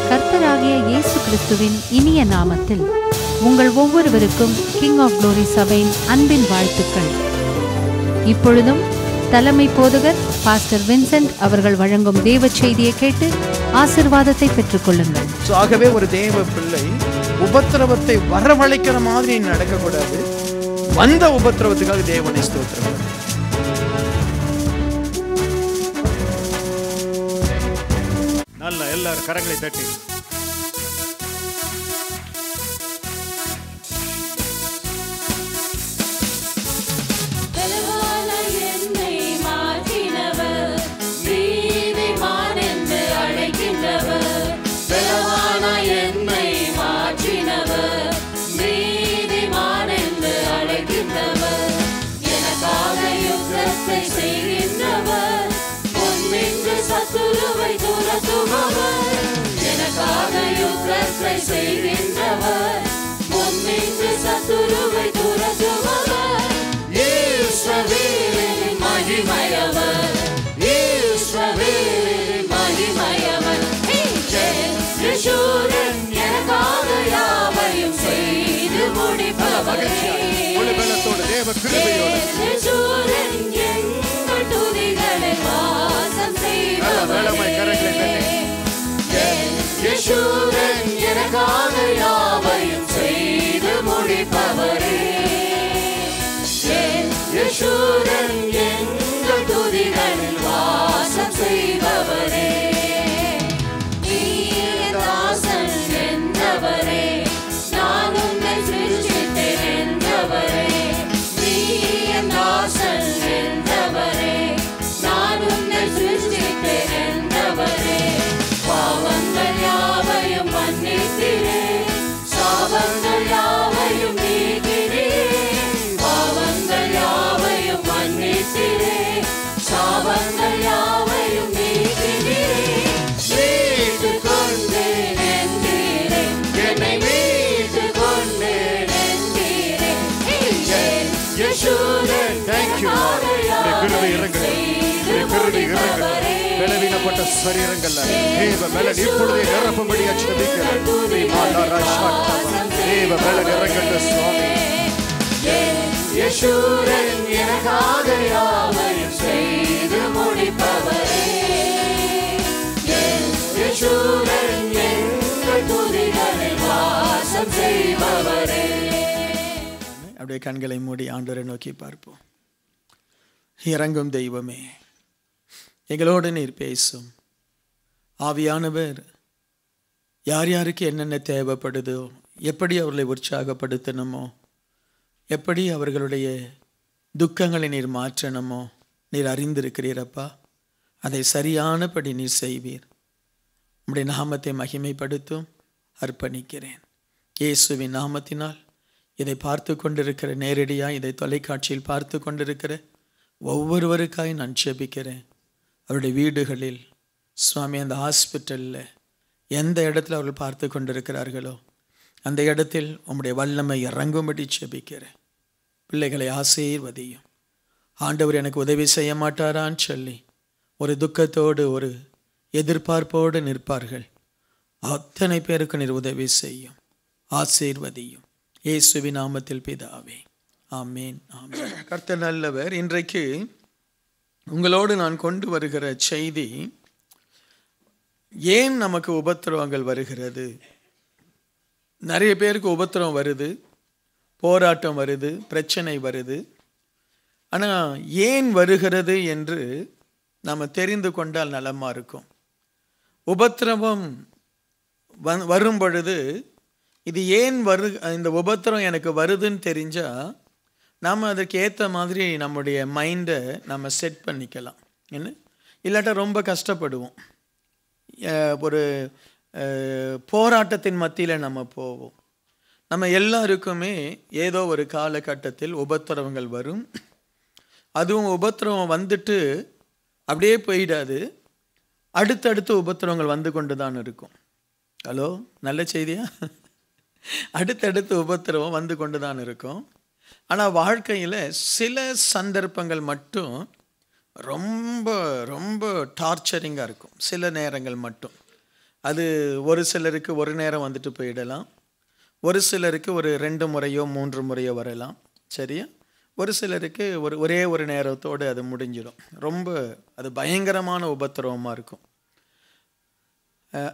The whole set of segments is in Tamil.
கர்த்தராகிய இயேசு கிறிஸ்துவின் இனிய நாமத்தில் உங்கள் ஒவ்வொருவருக்கும் கிங் ஆஃப் குளோரி சபையின் அன்பின் வாழ்த்துக்கள். இப்பொழுதும் தலைமை போதகர் பாஸ்டர் வின்சென்ட் அவர்கள் வழங்கும் தேவ செய்தியை கேட்டு ஆசீர்வாதத்தை பெற்றுக்கொள்ளுங்கள். ஆகவே ஒரு தேவ பிள்ளை உபத்திரவத்தை வரவழைக்கிற மாதிரி நடக்கக்கூடாது. வந்த உபத்திரவத்துக்காக தேவனை ஸ்தோத்திரம். நல்ல எல்லாரும் கரங்களை தட்டி எனக்காக யுத்தத்தை செய்கின்றவர், முன்னின்று சத்துருவை துரத்துபவர், இஸ்ரவேலின் மகிமையவர், இஸ்ரவேலின் மகிமையவர். யெஷூரன் எனக்காக யாவையும் செய்து முடிப்பவர். யெஷூரன் எங்கள் துதிகளில் வாசம் செய்பவர். யெஷூரன் எனக்காக யாவையும் செய்து முடிப்பவரே. யெஷூரன் எங்கள் துதிகளில் வாசம் செய்பவரே. தாசன் என்றவரே, நான் உன்னை சிருஷ்டித்தேன் என்றவரே. நீ என் தாசன் என்றவரே, நான் உன்னை சிருஷ்டித்தேன் என்றவரே. பாவங்கள் யாவையும் மன்னித்தீரே, சாபங்கள் யாவையும் நீக்கிறே. பாவங்கள் யாவையும் மன்னித்தீரே, சாபங்கள் யாவையும் நீக்கிறே. மீட்டுக் கொண்டேன் என்றீரே, என்னை மீட்டுக் கொண்டேன் என்றீரே. யெஷூரன் பலவீனப்பட்ட சரீரங்கள் தேவ பலன் இப்பொழுதே நிரப்பும்படி ஜெபிக்கிறேன். தேவ பலன் இறங்கட்டும் சுவாமி. யெஷூரன் எனக்காக யாவையும் செய்து முடிப்பவரே. யெஷூரன் எங்கள் துதிகளில் வாசம் செய்பவரே. அப்படியே கண்களை மூடி ஆண்டவரை நோக்கி பார்ப்போம். இறங்கும் தெய்வமே, எங்களோடு நீர் பேசும். ஆவியானவர் யார் யாருக்கு என்னென்ன தேவைப்படுதோ, எப்படி அவர்களை உற்சாகப்படுத்தணுமோ, எப்படி அவர்களுடைய துக்கங்களை நீர் மாற்றணுமோ நீர் அறிந்திருக்கிறீரப்பா. அதை சரியானபடி நீர் செய்வீர். உம்முடைய நாமத்தை மகிமைப்படுத்தும் அர்ப்பணிக்கிறேன். இயேசுவின் நாமத்தினால் இதை பார்த்து கொண்டிருக்கிற, நேரடியாக இதை தொலைக்காட்சியில் பார்த்து கொண்டிருக்கிற ஒவ்வொருவருக்காய் நான் ஜெபிக்கிறேன். அவருடைய வீடுகளில் சுவாமி, அந்த ஹாஸ்பிட்டலில் எந்த இடத்துல அவர்கள் பார்த்து கொண்டிருக்கிறார்களோ அந்த இடத்தில் உம்முடைய வல்லமை இறங்கும்படி ஜெபிக்கிறேன். பிள்ளைகளை ஆசீர்வதியும். ஆண்டவர் எனக்கு உதவி செய்ய மாட்டாரான்னு சொல்லி ஒரு துக்கத்தோடு ஒரு எதிர்பார்ப்போடு நிற்பார்கள். அத்தனை பேருக்கு நீர் உதவி செய்யும், ஆசீர்வதியும். இயேசுவின் நாமத்தில் பிதாவே, ஆமேன், ஆமேன். கர்த்தர் நல்லவர். இன்றைக்கு உங்களோடு நான் கொண்டு வருகிற செய்தி, ஏன் நமக்கு உபத்திரவங்கள் வருகிறது? நிறைய பேருக்கு உபத்திரவம் வருது, போராட்டம் வருது, பிரச்சனை வருது. ஆனால் ஏன் வருகிறது என்று நாம் தெரிந்து கொண்டால் நலமாக இருக்கும். உபத்திரவம் வரும் பொழுது இது ஏன் இந்த உபத்திரம் எனக்கு வருதுன்னு தெரிஞ்சால் நாம் அதற்கு ஏற்ற மாதிரி நம்முடைய மைண்டை நம்ம செட் பண்ணிக்கலாம். என்ன, இல்லாட்டா ரொம்ப கஷ்டப்படுவோம். ஒரு போராட்டத்தின் மத்தியில் நம்ம போவோம். நம்ம எல்லாருக்குமே ஏதோ ஒரு காலகட்டத்தில் உபத்திரவங்கள் வரும். அதுவும் உபத்திரவம் வந்துட்டு அப்படியே போயிடாது, அடுத்தடுத்து உபத்திரவங்கள் வந்து கொண்டு தான் இருக்கும். ஹலோ, நல்ல செய்தியா? அடுத்தடுத்து உபத்திரவம் வந்து கொண்டு தான் இருக்கும். ஆனால் வாழ்க்கையில் சில சந்தர்ப்பங்கள் மட்டும் ரொம்ப ரொம்ப டார்ச்சரிங்காக இருக்கும். சில நேரங்கள் மட்டும் அது ஒரு சிலருக்கு ஒரு நேரம் வந்துட்டு போயிடலாம், ஒரு சிலருக்கு ஒரு 2 முறையோ 3 முறையோ வரலாம். சரியா? ஒரு சிலருக்கு ஒரே ஒரு நேரத்தோடு அது முடிஞ்சிடும். ரொம்ப அது பயங்கரமான உபத்திரவமாக இருக்கும்.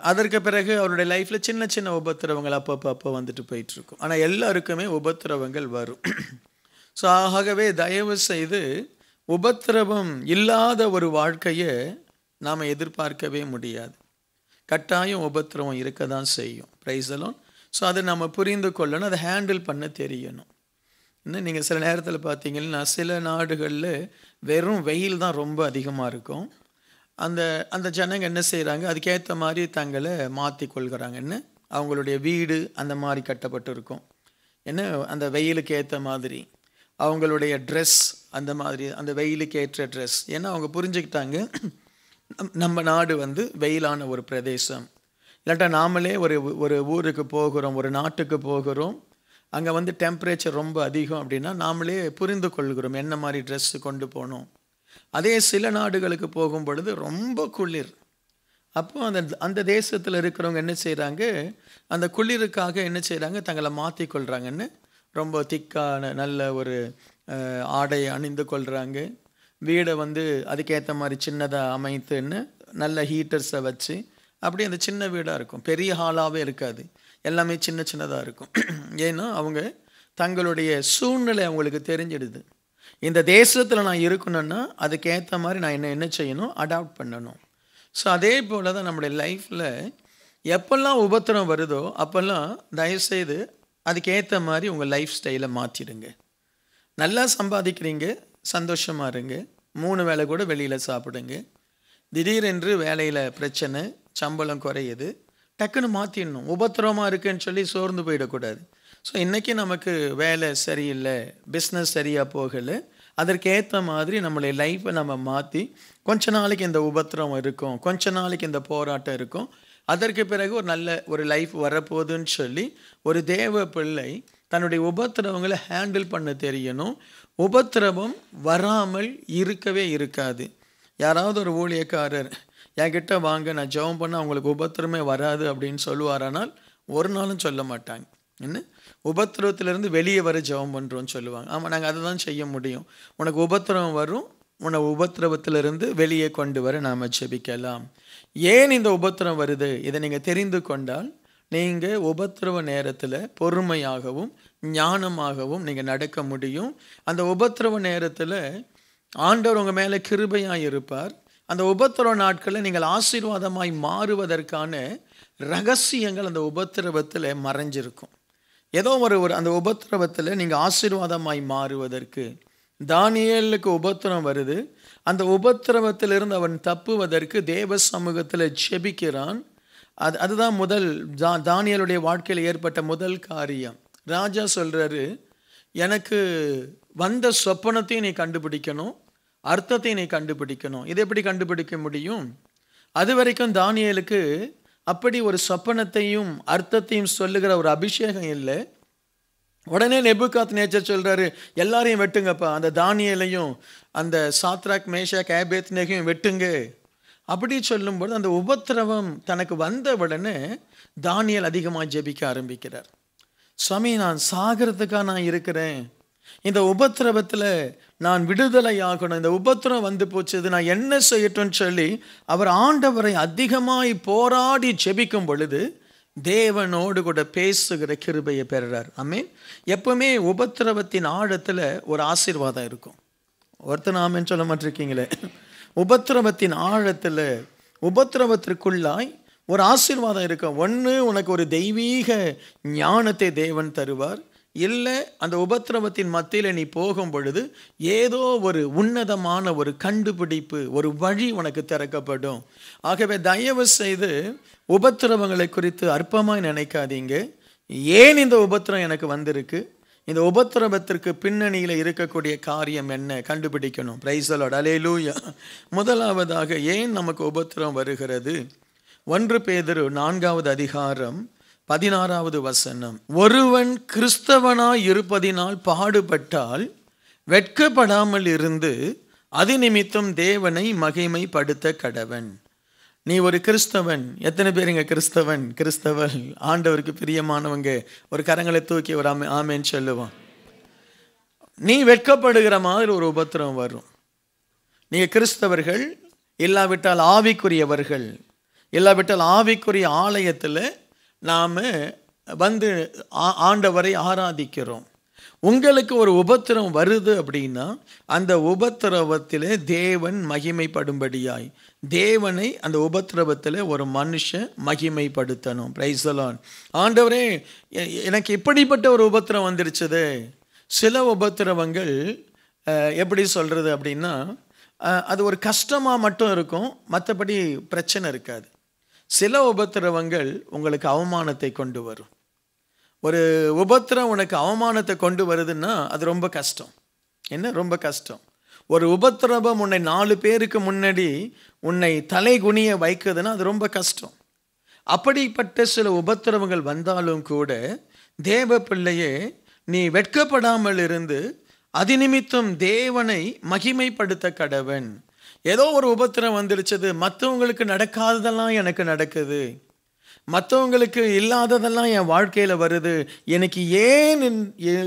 அதற்கு பிறகு அவருடைய லைஃப்பில் சின்ன சின்ன உபத்திரவங்கள் அப்போ வந்துட்டு போயிட்டுருக்கும். ஆனால் எல்லாருக்குமே உபத்திரவங்கள் வரும். ஸோ ஆகவே தயவு செய்து உபத்திரவம் இல்லாத ஒரு வாழ்க்கையை நாம் எதிர்பார்க்கவே முடியாது. கட்டாயம் உபத்திரவம் இருக்க தான் செய்யும். Price the Lord. ஸோ அதை நம்ம புரிந்து கொள்ளணும், அதை ஹேண்டில் பண்ண தெரியணும். இன்னும் நீங்கள் சில நேரத்தில் பார்த்தீங்கன்னா சில நாடுகளில் வெறும் வெயில் தான் ரொம்ப அதிகமாக இருக்கும். அந்த ஜனங்க என்ன செய்கிறாங்க, அதுக்கேற்ற மாதிரி தங்களை மாற்றி கொள்கிறாங்கன்னு அவங்களுடைய வீடு அந்த மாதிரி கட்டப்பட்டு இருக்கும். என்ன அந்த வெயிலுக்கு ஏற்ற மாதிரி அவங்களுடைய ட்ரெஸ் அந்த மாதிரி அந்த வெயிலுக்கு ஏற்ற ட்ரெஸ். ஏன்னா அவங்க புரிஞ்சுக்கிட்டாங்க நம்ம நாடு வெயிலான ஒரு பிரதேசம். இல்லாட்டா நாமளே ஒரு ஊருக்கு போகிறோம், ஒரு நாட்டுக்கு போகிறோம், அங்கே டெம்பரேச்சர் ரொம்ப அதிகம் அப்படின்னா நாமளே புரிந்து கொள்கிறோம் என்ன மாதிரி ட்ரெஸ்ஸு கொண்டு போகணும். அதே சில நாடுகளுக்கு போகும் பொழுது ரொம்ப குளிர். அப்போ அந்த தேசத்தில் இருக்கிறவங்க என்ன செய்கிறாங்க, அந்த குளிருக்காக என்ன செய்கிறாங்க, தங்களை மாற்றி கொள்கிறாங்கன்னு ரொம்ப திக்கான நல்ல ஒரு ஆடையை அணிந்து கொள்கிறாங்க. வீடை அதுக்கேற்ற மாதிரி சின்னதாக அமைத்துன்னு நல்ல ஹீட்டர்ஸை வச்சு அப்படி அந்த சின்ன வீடாக இருக்கும், பெரிய ஹாலாகவே இருக்காது, எல்லாமே சின்ன சின்னதாக இருக்கும். ஏன்னா அவங்க தங்களுடைய சூழ்நிலை அவங்களுக்கு தெரிஞ்சிடுது. இந்த தேசத்தில் நான் இருக்கணும்னா அதுக்கேற்ற மாதிரி நான் என்ன செய்யணும், அடாப்ட் பண்ணணும். ஸோ அதே போல் தான் நம்முடைய லைஃப்பில் எப்பெல்லாம் உபத்திரம் வருதோ அப்போல்லாம் தயவுசெய்து அதுக்கேற்ற மாதிரி உங்கள் லைஃப் ஸ்டைலை மாற்றிடுங்க. நல்லா சம்பாதிக்கிறீங்க, சந்தோஷமாக இருங்க, 3 வேளை கூட வெளியில் சாப்பிடுங்க. திடீரென்று வேலையில் பிரச்சனை, சம்பளம் குறையுது, டக்குன்னு மாற்றிடணும். உபத்திரமாக இருக்குன்னு சொல்லி சோர்ந்து போயிடக்கூடாது. ஸோ இன்றைக்கி நமக்கு வேலை சரியில்லை, பிஸ்னஸ் சரியாக போகலை, அதற்கேற்ற மாதிரி நம்மளுடைய லைஃப்பை நம்ம மாற்றி கொஞ்ச நாளைக்கு இந்த உபத்திரம் இருக்கும், கொஞ்ச நாளைக்கு இந்த போராட்டம் இருக்கும், அதற்கு பிறகு ஒரு நல்ல ஒரு லைஃப் வரப்போகுதுன்னு சொல்லி ஒரு தேவ பிள்ளை தன்னுடைய உபத்திரவங்களை ஹேண்டில் பண்ண தெரியணும். உபத்திரவம் வராமல் இருக்கவே இருக்காது. யாராவது ஒரு ஊழியக்காரர் என்கிட்ட வாங்க நான் ஜெபம் பண்ண அவங்களுக்கு உபத்திரமே வராது அப்படின்னு சொல்லுவாரானால் ஒரு நாளும் சொல்ல மாட்டாங்க. என்ன உபத்திரவத்திலேருந்து வெளியே வர ஜெபம் பண்ணுறோன்னு சொல்லுவாங்க. ஆமாம், நாங்கள் அதை தான் செய்ய முடியும். உனக்கு உபத்திரவம் வரும், உன்னை உபத்திரவத்திலிருந்து வெளியே கொண்டு வர நாம் ஜெபிக்கலாம். ஏன் இந்த உபத்திரம் வருது இதை நீங்கள் தெரிந்து கொண்டால் நீங்கள் உபத்திரவ நேரத்தில் பொறுமையாகவும் ஞானமாகவும் நீங்கள் நடக்க முடியும். அந்த உபத்திரவ நேரத்தில் ஆண்டவர் உங்கள் மேலே கிருபையாக இருப்பார். அந்த உபத்திரவ நாட்களில் நீங்கள் ஆசீர்வாதமாய் மாறுவதற்கான ரகசியங்கள் அந்த உபத்திரவத்தில் மறைஞ்சிருக்கும். ஏதோ அந்த உபத்திரவத்தில் நீங்கள் ஆசீர்வாதமாய் மாறுவதற்கு தானியேலுக்கு உபத்திரம் வருது. அந்த உபத்திரவத்திலிருந்து அவன் தப்புவதற்கு தேவ சமூகத்தில் ஜெபிக்கிறான். அதுதான் முதல் தானியேலுடைய வாழ்க்கையில் ஏற்பட்ட முதல் காரியம். ராஜா சொல்கிறாரு, எனக்கு வந்த சொப்பனத்தையும் நீ கண்டுபிடிக்கணும், அர்த்தத்தையும் நீ கண்டுபிடிக்கணும். இதை எப்படி கண்டுபிடிக்க முடியும்? அது வரைக்கும் தானியேலுக்கு அப்படி ஒரு சொப்பனத்தையும் அர்த்தத்தையும் சொல்லுகிற ஒரு அபிஷேகம் இல்லை. உடனே நேபுகாத்நேச்சர் சொல்கிறாரு, எல்லாரையும் வெட்டுங்கப்பா, அந்த தானியேலையும் அந்த சாத்ராக் மேஷாக் ஆபேத்நேகையும் வெட்டுங்க. அப்படி சொல்லும்போது அந்த உபத்திரவம் தனக்கு வந்த உடனே தானியேல் அதிகமாக ஜெபிக்க ஆரம்பிக்கிறார். சுவாமி, நான் சாகிறதுக்காக நான் இருக்கிறேன், இந்த உபத்திரவத்தில் நான் விடுதலை ஆகணும், இந்த உபத்திரம் வந்து போச்சு, நான் என்ன செய்யட்டும்னு சொல்லி அவர் ஆண்டவரை அதிகமாய் போராடி ஜெபிக்கும் பொழுது தேவனோடு கூட பேசுகிற கிருபையை பெறுறார். ஆமென். எப்பவுமே உபத்திரவத்தின் ஆழத்தில் ஒரு ஆசீர்வாதம் இருக்கும். ஒருத்தர் ஆமென் சொல்ல மாட்டிருக்கீங்களே. உபத்திரவத்தின் ஆழத்தில் உபத்திரவத்திற்குள்ளாய் ஒரு ஆசீர்வாதம் இருக்கும். ஒன்று, உனக்கு ஒரு தெய்வீக ஞானத்தை தேவன் தருவார். இல்லை, அந்த உபத்திரவத்தின் மத்தியில் நீ போகும் பொழுது ஏதோ ஒரு உன்னதமான ஒரு கண்டுபிடிப்பு, ஒரு வழி உனக்கு திறக்கப்படும். ஆகவே தயவு செய்து உபத்திரவங்களை குறித்து அற்பமாய் நினைக்காதீங்க. ஏன் இந்த உபத்திரம் எனக்கு வந்திருக்கு, இந்த உபத்திரவத்திற்கு பின்னணியில் இருக்கக்கூடிய காரியம் என்ன கண்டுபிடிக்கணும். Praise the Lord. அல்லேலூயா. முதலாவதாக ஏன் நமக்கு உபத்திரம் வருகிறது? 1 பேதுரு 4வது அதிகாரம் 16வது வசனம். ஒருவன் கிறிஸ்தவனாய் இருப்பதினால் பாடுபட்டால் வெட்கப்படாமல் இருந்து அது நிமித்தம் தேவனை மகிமைப்படுத்த கடவன். நீ ஒரு கிறிஸ்தவன். எத்தனை பேருங்க கிறிஸ்தவன் ஆண்டவருக்கு பிரியமானவங்க? ஒரு கரங்களை தூக்கி ஒரு ஆமேன்னு சொல்லுவான். நீ வெட்கப்படுகிற மாதிரி ஒரு உபத்திரம் வரும். நீங்கள் கிறிஸ்தவர்கள் இல்லாவிட்டால் ஆவிக்குரியவர்கள், இல்லாவிட்டால் ஆவிக்குரிய ஆலயத்தில் நாம் வந்து ஆண்டவரை ஆராதிக்கிறோம். உங்களுக்கு ஒரு உபத்திரம் வருது அப்படின்னா அந்த உபத்திரவத்தில் தேவன் மகிமைப்படும்படியாய் தேவனை அந்த உபத்திரவத்தில் ஒரு மனுஷன் மகிமைப்படுத்தணும். Price the Lord. ஆண்டவரே, எனக்கு இப்படிப்பட்ட ஒரு உபத்திரம் வந்துருச்சுது. சில உபத்திரவங்கள் எப்படி சொல்கிறது அப்படின்னா, அது ஒரு கஷ்டமாக மட்டும் இருக்கும், மற்றபடி பிரச்சனை இருக்காது. சில உபத்திரவங்கள் உங்களுக்கு அவமானத்தை கொண்டு வரும். ஒரு உபத்திரம் உனக்கு அவமானத்தை கொண்டு வருதுன்னா அது ரொம்ப கஷ்டம். என்ன ரொம்ப கஷ்டம்? ஒரு உபத்திரவம் உன்னை 4 பேருக்கு முன்னாடி உன்னை தலை குனிய வைக்குதுன்னா அது ரொம்ப கஷ்டம். அப்படிப்பட்ட சில உபத்திரவங்கள் வந்தாலும் கூட தேவ பிள்ளையே, நீ வெட்கப்படாமல் இருந்து அது நிமித்தம் தேவனை மகிமைப்படுத்த கடவன். ஏதோ ஒரு உபத்திரம் வந்துடுச்சது, மற்றவங்களுக்கு நடக்காததெல்லாம் எனக்கு நடக்குது, மற்றவங்களுக்கு இல்லாததெல்லாம் என் வாழ்க்கையில் வருது, எனக்கு ஏன்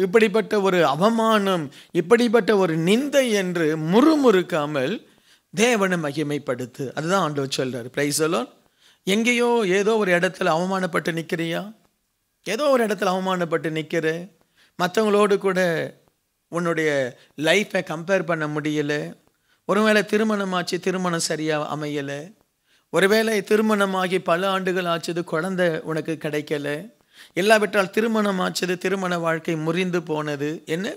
இப்படிப்பட்ட ஒரு அவமானம், இப்படிப்பட்ட ஒரு நிந்தை என்று முறுமுறுக்காமல் தேவனை மகிமைப்படுத்து. அதுதான் ஆண்டவர் சொல்றாரு. Price the Lord. எங்கேயோ ஏதோ ஒரு இடத்துல அவமானப்பட்டு நிற்கிறியா? ஏதோ ஒரு இடத்துல அவமானப்பட்டு நிற்கிற, மற்றவங்களோடு கூட உன்னுடைய லைஃப்பை கம்பேர் பண்ண முடியலை. ஒருவேளை திருமணமாச்சு, திருமணம் சரியாக அமையலை. ஒருவேளை திருமணமாகி பல ஆண்டுகள் ஆச்சது, குழந்தை உனக்கு கிடைக்கல. இல்லாவிட்டால் திருமணம் ஆச்சது, திருமண வாழ்க்கை முறிந்து போனது. என்ன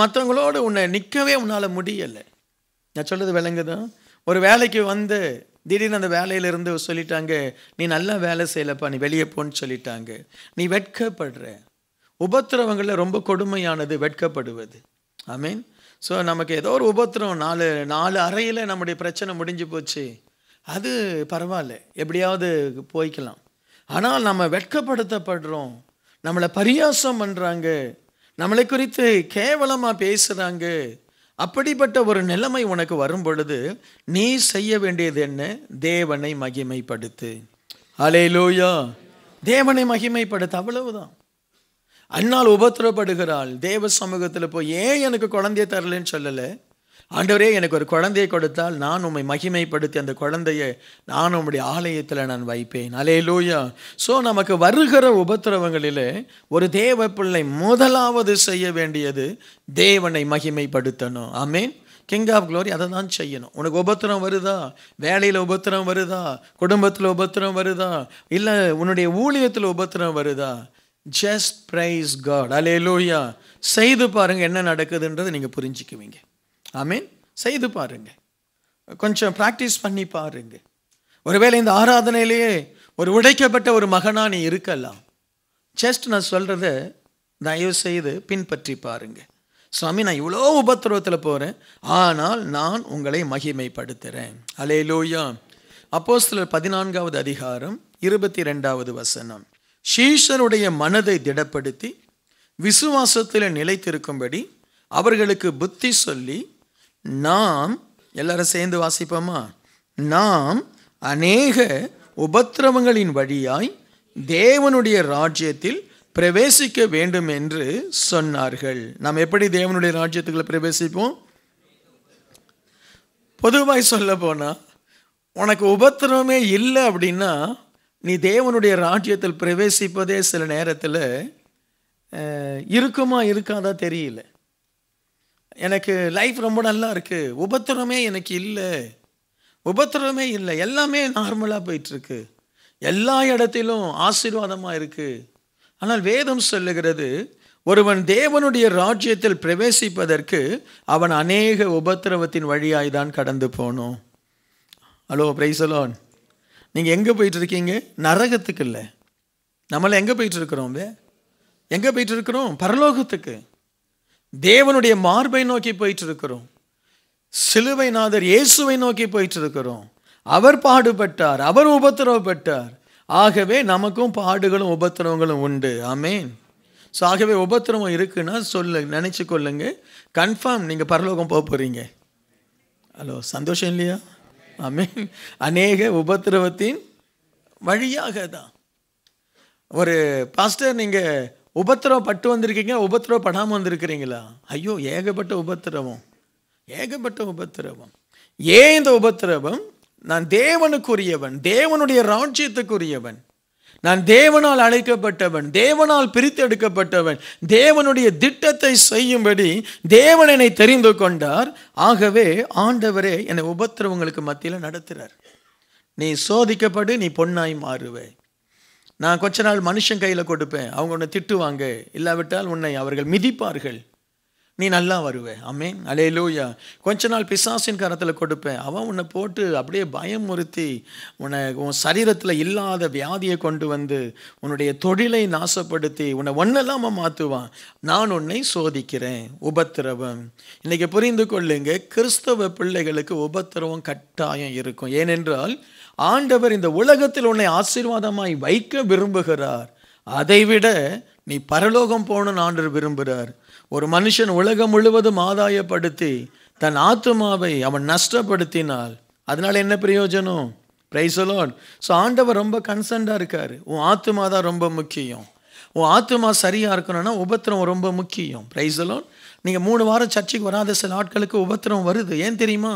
மற்றவங்களோடு உன்னை நிற்கவே உன்னால் முடியலை. நான் சொல்கிறது விளங்குதான்? ஒரு வேலைக்கு வந்து திடீர்னு அந்த வேலையிலிருந்து சொல்லிட்டாங்க, நீ நல்லா வேலை செய்யலப்பா, நீ வெளியே போன்னு சொல்லிட்டாங்க. நீ வெட்கப்படுற. உபத்திரவங்களில் ரொம்ப கொடுமையானது வெட்கப்படுவது. ஆமீன். ஸோ நமக்கு ஏதோ ஒரு உபத்திரம், நாலு அறையில் நம்முடைய பிரச்சனை முடிஞ்சு போச்சு, அது பரவாயில்ல, எப்படியாவது போய்க்கலாம். ஆனால் நம்ம வெட்கப்படுத்தப்படுறோம், நம்மளை பரியாசம் பண்ணுறாங்க, நம்மளை குறித்து கேவலமாக பேசுகிறாங்க. அப்படிப்பட்ட ஒரு நிலைமை உனக்கு வரும் பொழுது நீ செய்ய வேண்டியது என்ன? தேவனை மகிமைப்படுத்து. ஹல்லேலூயா. தேவனை மகிமைப்படுத்து, அவ்வளவுதான். அன்னாள் உபத்திரப்படுகிறாள். தேவ சமூகத்தில் போய் ஏன் எனக்கு குழந்தைய தரலன்னு சொல்லலை. ஆண்டவரே, எனக்கு ஒரு குழந்தையை கொடுத்தால் நான் உம்மை மகிமைப்படுத்தி அந்த குழந்தையை நான் உம்முடைய ஆலயத்தில் நான் வைப்பேன். ஹல்லேலூயா. ஸோ நமக்கு வருகிற உபத்திரவங்களிலே ஒரு தேவ பிள்ளை முதலாவது செய்ய வேண்டியது தேவனை மகிமைப்படுத்தணும். ஆமேன். கிங் ஆஃப் க்ளோரி அதை தான் செய்யணும். உனக்கு உபத்திரம் வருதா? வேலையில் உபத்திரம் வருதா? குடும்பத்தில் உபத்திரம் வருதா? இல்லை உன்னுடைய ஊழியத்தில் உபத்திரம் வருதா? Just praise God. ஹல்லேலூயா. செய்து பாருங்க என்ன நடக்குதுன்றதை நீங்கள் புரிஞ்சுக்குவீங்க. ஆமீன். செய்து பாருங்க, கொஞ்சம் ப்ராக்டிஸ் பண்ணி பாருங்க. ஒருவேளை இந்த ஆராதனையிலேயே ஒரு உடைக்கப்பட்ட ஒரு மகனா நீ இருக்கலாம். ஜஸ்ட் நான் சொல்கிறத தயவு செய்து பின்பற்றி பாருங்க. சுவாமி, நான் இவ்வளோ உபத்திரவத்தில் போகிறேன், ஆனால் நான் உங்களை மகிமைப்படுத்துகிறேன். ஹல்லேலூயா. அப்போஸ்தலர் 14வது அதிகாரம் 22வது வசனம். சீஷருடைய மனதை திடப்படுத்தி விசுவாசத்தில் நிலைத்திருக்கும்படி அவர்களுக்கு புத்தி சொல்லி, நாம் எல்லாரும் சேர்ந்து வாசிப்போமா? நாம் அநேக உபத்திரவங்களின் வழியாய் தேவனுடைய ராஜ்யத்தில் பிரவேசிக்க வேண்டும் என்று சொன்னார்கள். நாம் எப்படி தேவனுடைய ராஜ்யத்துக்குள்ள பிரவேசிப்போம்? பொதுவாய் சொல்ல போனா, உனக்கு உபத்திரவமே இல்லை அப்படின்னா நீ தேவனுடைய ராஜ்யத்தில் பிரவேசிப்பதே சில நேரத்தில் இருக்குமா இருக்காதா தெரியல. எனக்கு லைஃப் ரொம்ப நல்லா இருக்குது, உபத்திரமே எனக்கு இல்லை, உபத்திரமே இல்லை, எல்லாமே நார்மலாக போயிட்டுருக்கு, எல்லா இடத்திலும் ஆசீர்வாதமாக இருக்குது. ஆனால் வேதம் சொல்லுகிறது, ஒருவன் தேவனுடைய ராஜ்யத்தில் பிரவேசிப்பதற்கு அவன் அநேக உபத்திரவத்தின் வழியாய் தான் கடந்து போகணும். Hello, price the Lord. நீங்கள் எங்கே போயிட்டுருக்கீங்க? நரகத்துக்கு இல்லை. நம்மளை எங்கே போயிட்டுருக்குறோம்? எங்கே போயிட்டுருக்குறோம்? பரலோகத்துக்கு, தேவனுடைய மார்பை நோக்கி போயிட்டு இருக்கிறோம். சிலுவை நாதர் இயேசுவை நோக்கி போயிட்டு இருக்கிறோம். அவர் பாடுபட்டார், அவர் உபத்திரவப்பட்டார். ஆகவே நமக்கும் பாடுகளும் உபத்திரவங்களும் உண்டு. ஆமேன். ஸோ ஆகவே உபத்திரவம் இருக்குன்னா நினச்சி கொள்ளுங்க, கன்ஃபார்ம் நீங்கள் பரலோகம் போக போகிறீங்க. ஹலோ, சந்தோஷம் இல்லையா? ஆமென். அநேக உபத்திரவத்தின் வழியாக தான். ஒரு பாஸ்டர், நீங்கள் உபத்திரவப்பட்டு வந்திருக்கீங்க, உபத்திரவப்படாமல் வந்திருக்கிறீங்களா? ஐயோ, ஏகப்பட்ட உபத்திரவம், ஏகப்பட்ட உபத்திரவம். ஏன் இந்த உபத்திரவம்? நான் தேவனுக்குரியவன், தேவனுடைய ராஜ்யத்துக்குரியவன், நான் தேவனால் அழைக்கப்பட்டவன், தேவனால் பிரித்தெடுக்கப்பட்டவன், தேவனுடைய திட்டத்தை செய்யும்படி தேவன் என்னை தெரிந்து கொண்டார். ஆகவே ஆண்டவரே என்னை உபத்திரவங்களுக்கு மத்தியில் நடத்துகிறார். நீ சோதிக்கப்படு, நீ பொன்னாய் மாறுவே. நான் கொஞ்ச நாள் மனுஷன் கையில் கொடுப்பேன், அவங்க உன்னை திட்டுவாங்க, இல்லாவிட்டால் உன்னை அவர்கள் மிதிப்பார்கள், நீ நல்லா வருவே. ஆமென், அல்லேலூயா. கொஞ்ச நாள் பிசாசின் கரத்தில் கொடுப்பேன், அவன் உன்னை போட்டு அப்படியே பயமுறுத்தி உன் சரீரத்தில் இல்லாத வியாதியை கொண்டு வந்து உன்னுடைய தொழிலை நாசப்படுத்தி உன்னை ஒன்னெல்லாம் மாற்றுவான். நான் உன்னை சோதிக்கிறேன். உபத்திரவம். இன்னைக்கு புரிந்து கொள்ளுங்க, கிறிஸ்தவ பிள்ளைகளுக்கு உபத்திரவம் கட்டாயம் இருக்கும். ஏனென்றால் ஆண்டவர் இந்த உலகத்தில் உன்னை ஆசீர்வாதமாய் வைக்க விரும்புகிறார். அதைவிட நீ பரலோகம் போகணும்னு ஆண்டவர் விரும்புகிறார். ஒரு மனுஷன் உலகம் முழுவதும் ஆதாயப்படுத்தி தன் ஆத்துமாவை அவன் நஷ்டப்படுத்தினால் அதனால் என்ன பிரயோஜனம்? Price the Lord. ஸோ ஆண்டவர் ரொம்ப கன்சர்ன்டாக இருக்கார். உன் ஆத்துமா தான் ரொம்ப முக்கியம். உன் ஆத்துமா சரியாக இருக்கணும்னா உபத்திரம் ரொம்ப முக்கியம். Price the Lord. நீங்கள் 3 வாரம் சர்ச்சுக்கு வராத சில ஆட்களுக்கு உபத்திரம் வருது. ஏன் தெரியுமா?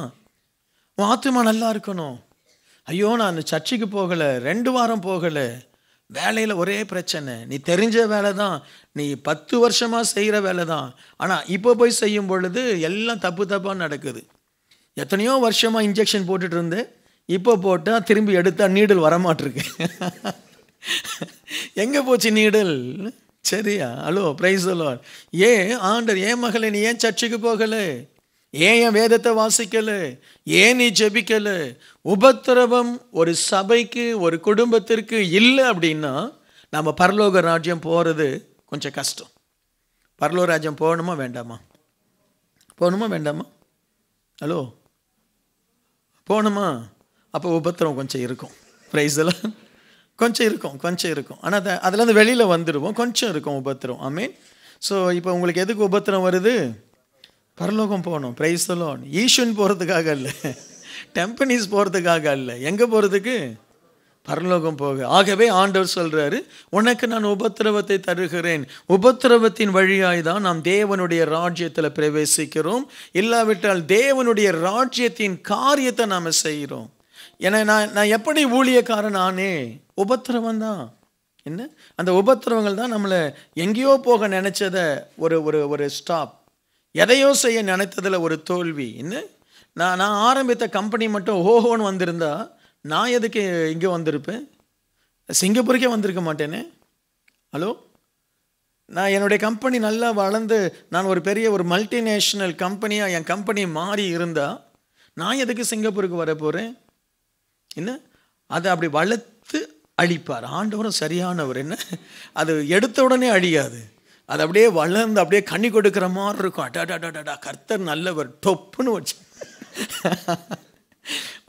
உன் ஆத்துமா நல்லா இருக்கணும். ஐயோ, நான் சர்ச்சுக்கு போகலை, 2 வாரம் போகலை, வேலையில் ஒரே பிரச்சனை, நீ தெரிஞ்ச வேலை தான், நீ 10 வருஷமாக செய்கிற வேலை தான், ஆனால் இப்போ போய் செய்யும் பொழுது எல்லாம் தப்பாக நடக்குது. எத்தனையோ வருஷமாக இன்ஜெக்ஷன் போட்டுட்டு இருந்தேன், இப்போ போட்டால் திரும்பி எடுத்தால் நீடல் வரமாட்டிருக்கு. எங்கே போச்சு நீடல்? சரியா? Hello, price the Lord. ஏன் ஆண்டவர், ஏன் மகளே நீ ஏன் சர்ச்சுக்கு போகலை, ஏன் என் வேதத்தை வாசிக்கலை, ஏன் நீ ஜெபிக்கலை? உபத்திரவம் ஒரு சபைக்கு, ஒரு குடும்பத்திற்கு இல்லை அப்படின்னா நம்ம பரலோக ராஜ்யம் போகிறது கொஞ்சம் கஷ்டம். பரலோக ராஜ்யம் போகணுமா வேண்டாமா? போகணுமா வேண்டாமா? ஹலோ, போகணுமா? அப்போ உபத்திரவம் கொஞ்சம் இருக்கும். பிரைஸ் எல்லாம் கொஞ்சம் இருக்கும். ஆனால் அதுலேருந்து வெளியில் வந்துடுவோம். கொஞ்சம் இருக்கும் உபத்திரம். ஆமென். ஸோ இப்போ உங்களுக்கு எதுக்கு உபத்திரம் வருது? பரலோகம் போகணும். Price the Lord. ஈஷன் போகிறதுக்காக இல்லை, டெம்பனிஸ் போகிறதுக்காக இல்லை, எங்கே போகிறதுக்கு? பரலோகம் போக. ஆகவே ஆண்டவர் சொல்கிறாரு, உனக்கு நான் உபத்திரவத்தை தருகிறேன். உபத்திரவத்தின் வழியாய் தான் நாம் தேவனுடைய ராஜ்யத்தில் பிரவேசிக்கிறோம். இல்லாவிட்டால் தேவனுடைய ராஜ்யத்தின் காரியத்தை நாம் செய்கிறோம். ஏன்னா நான் எப்படி ஊழியக்காரன் ஆனே? உபத்திரவம் தான். என்ன? அந்த உபத்திரவங்கள் தான் நம்மளை எங்கேயோ போக நினச்சதை ஒரு ஸ்டாப், எதையோ செய்ய நினைத்ததில் ஒரு தோல்வி. என்ன? நான் ஆரம்பித்த கம்பெனி மட்டும் ஓஹோன்னு வந்திருந்தா நான் எதுக்கு இங்கே வந்திருப்பேன்? சிங்கப்பூருக்கே வந்திருக்க மாட்டேனே. ஹலோ, நான் என்னுடைய கம்பெனி நல்லா வளர்ந்து நான் ஒரு பெரிய ஒரு மல்டிநேஷ்னல் கம்பெனியாக என் கம்பெனி மாறி இருந்தால் நான் எதுக்கு சிங்கப்பூருக்கு வர போகிறேன்? என்ன? அதை அப்படி வளர்த்து அழிப்பார் ஆண்டவரும். சரியானவர். என்ன? அது எடுத்த உடனே அழியாது, அது அப்படியே வளர்ந்து அப்படியே கண்ணி கொடுக்குற மாதிரி இருக்கும். அடாடாடாடா, கர்த்தர் நல்லவர், டொப்புன்னு வச்சு.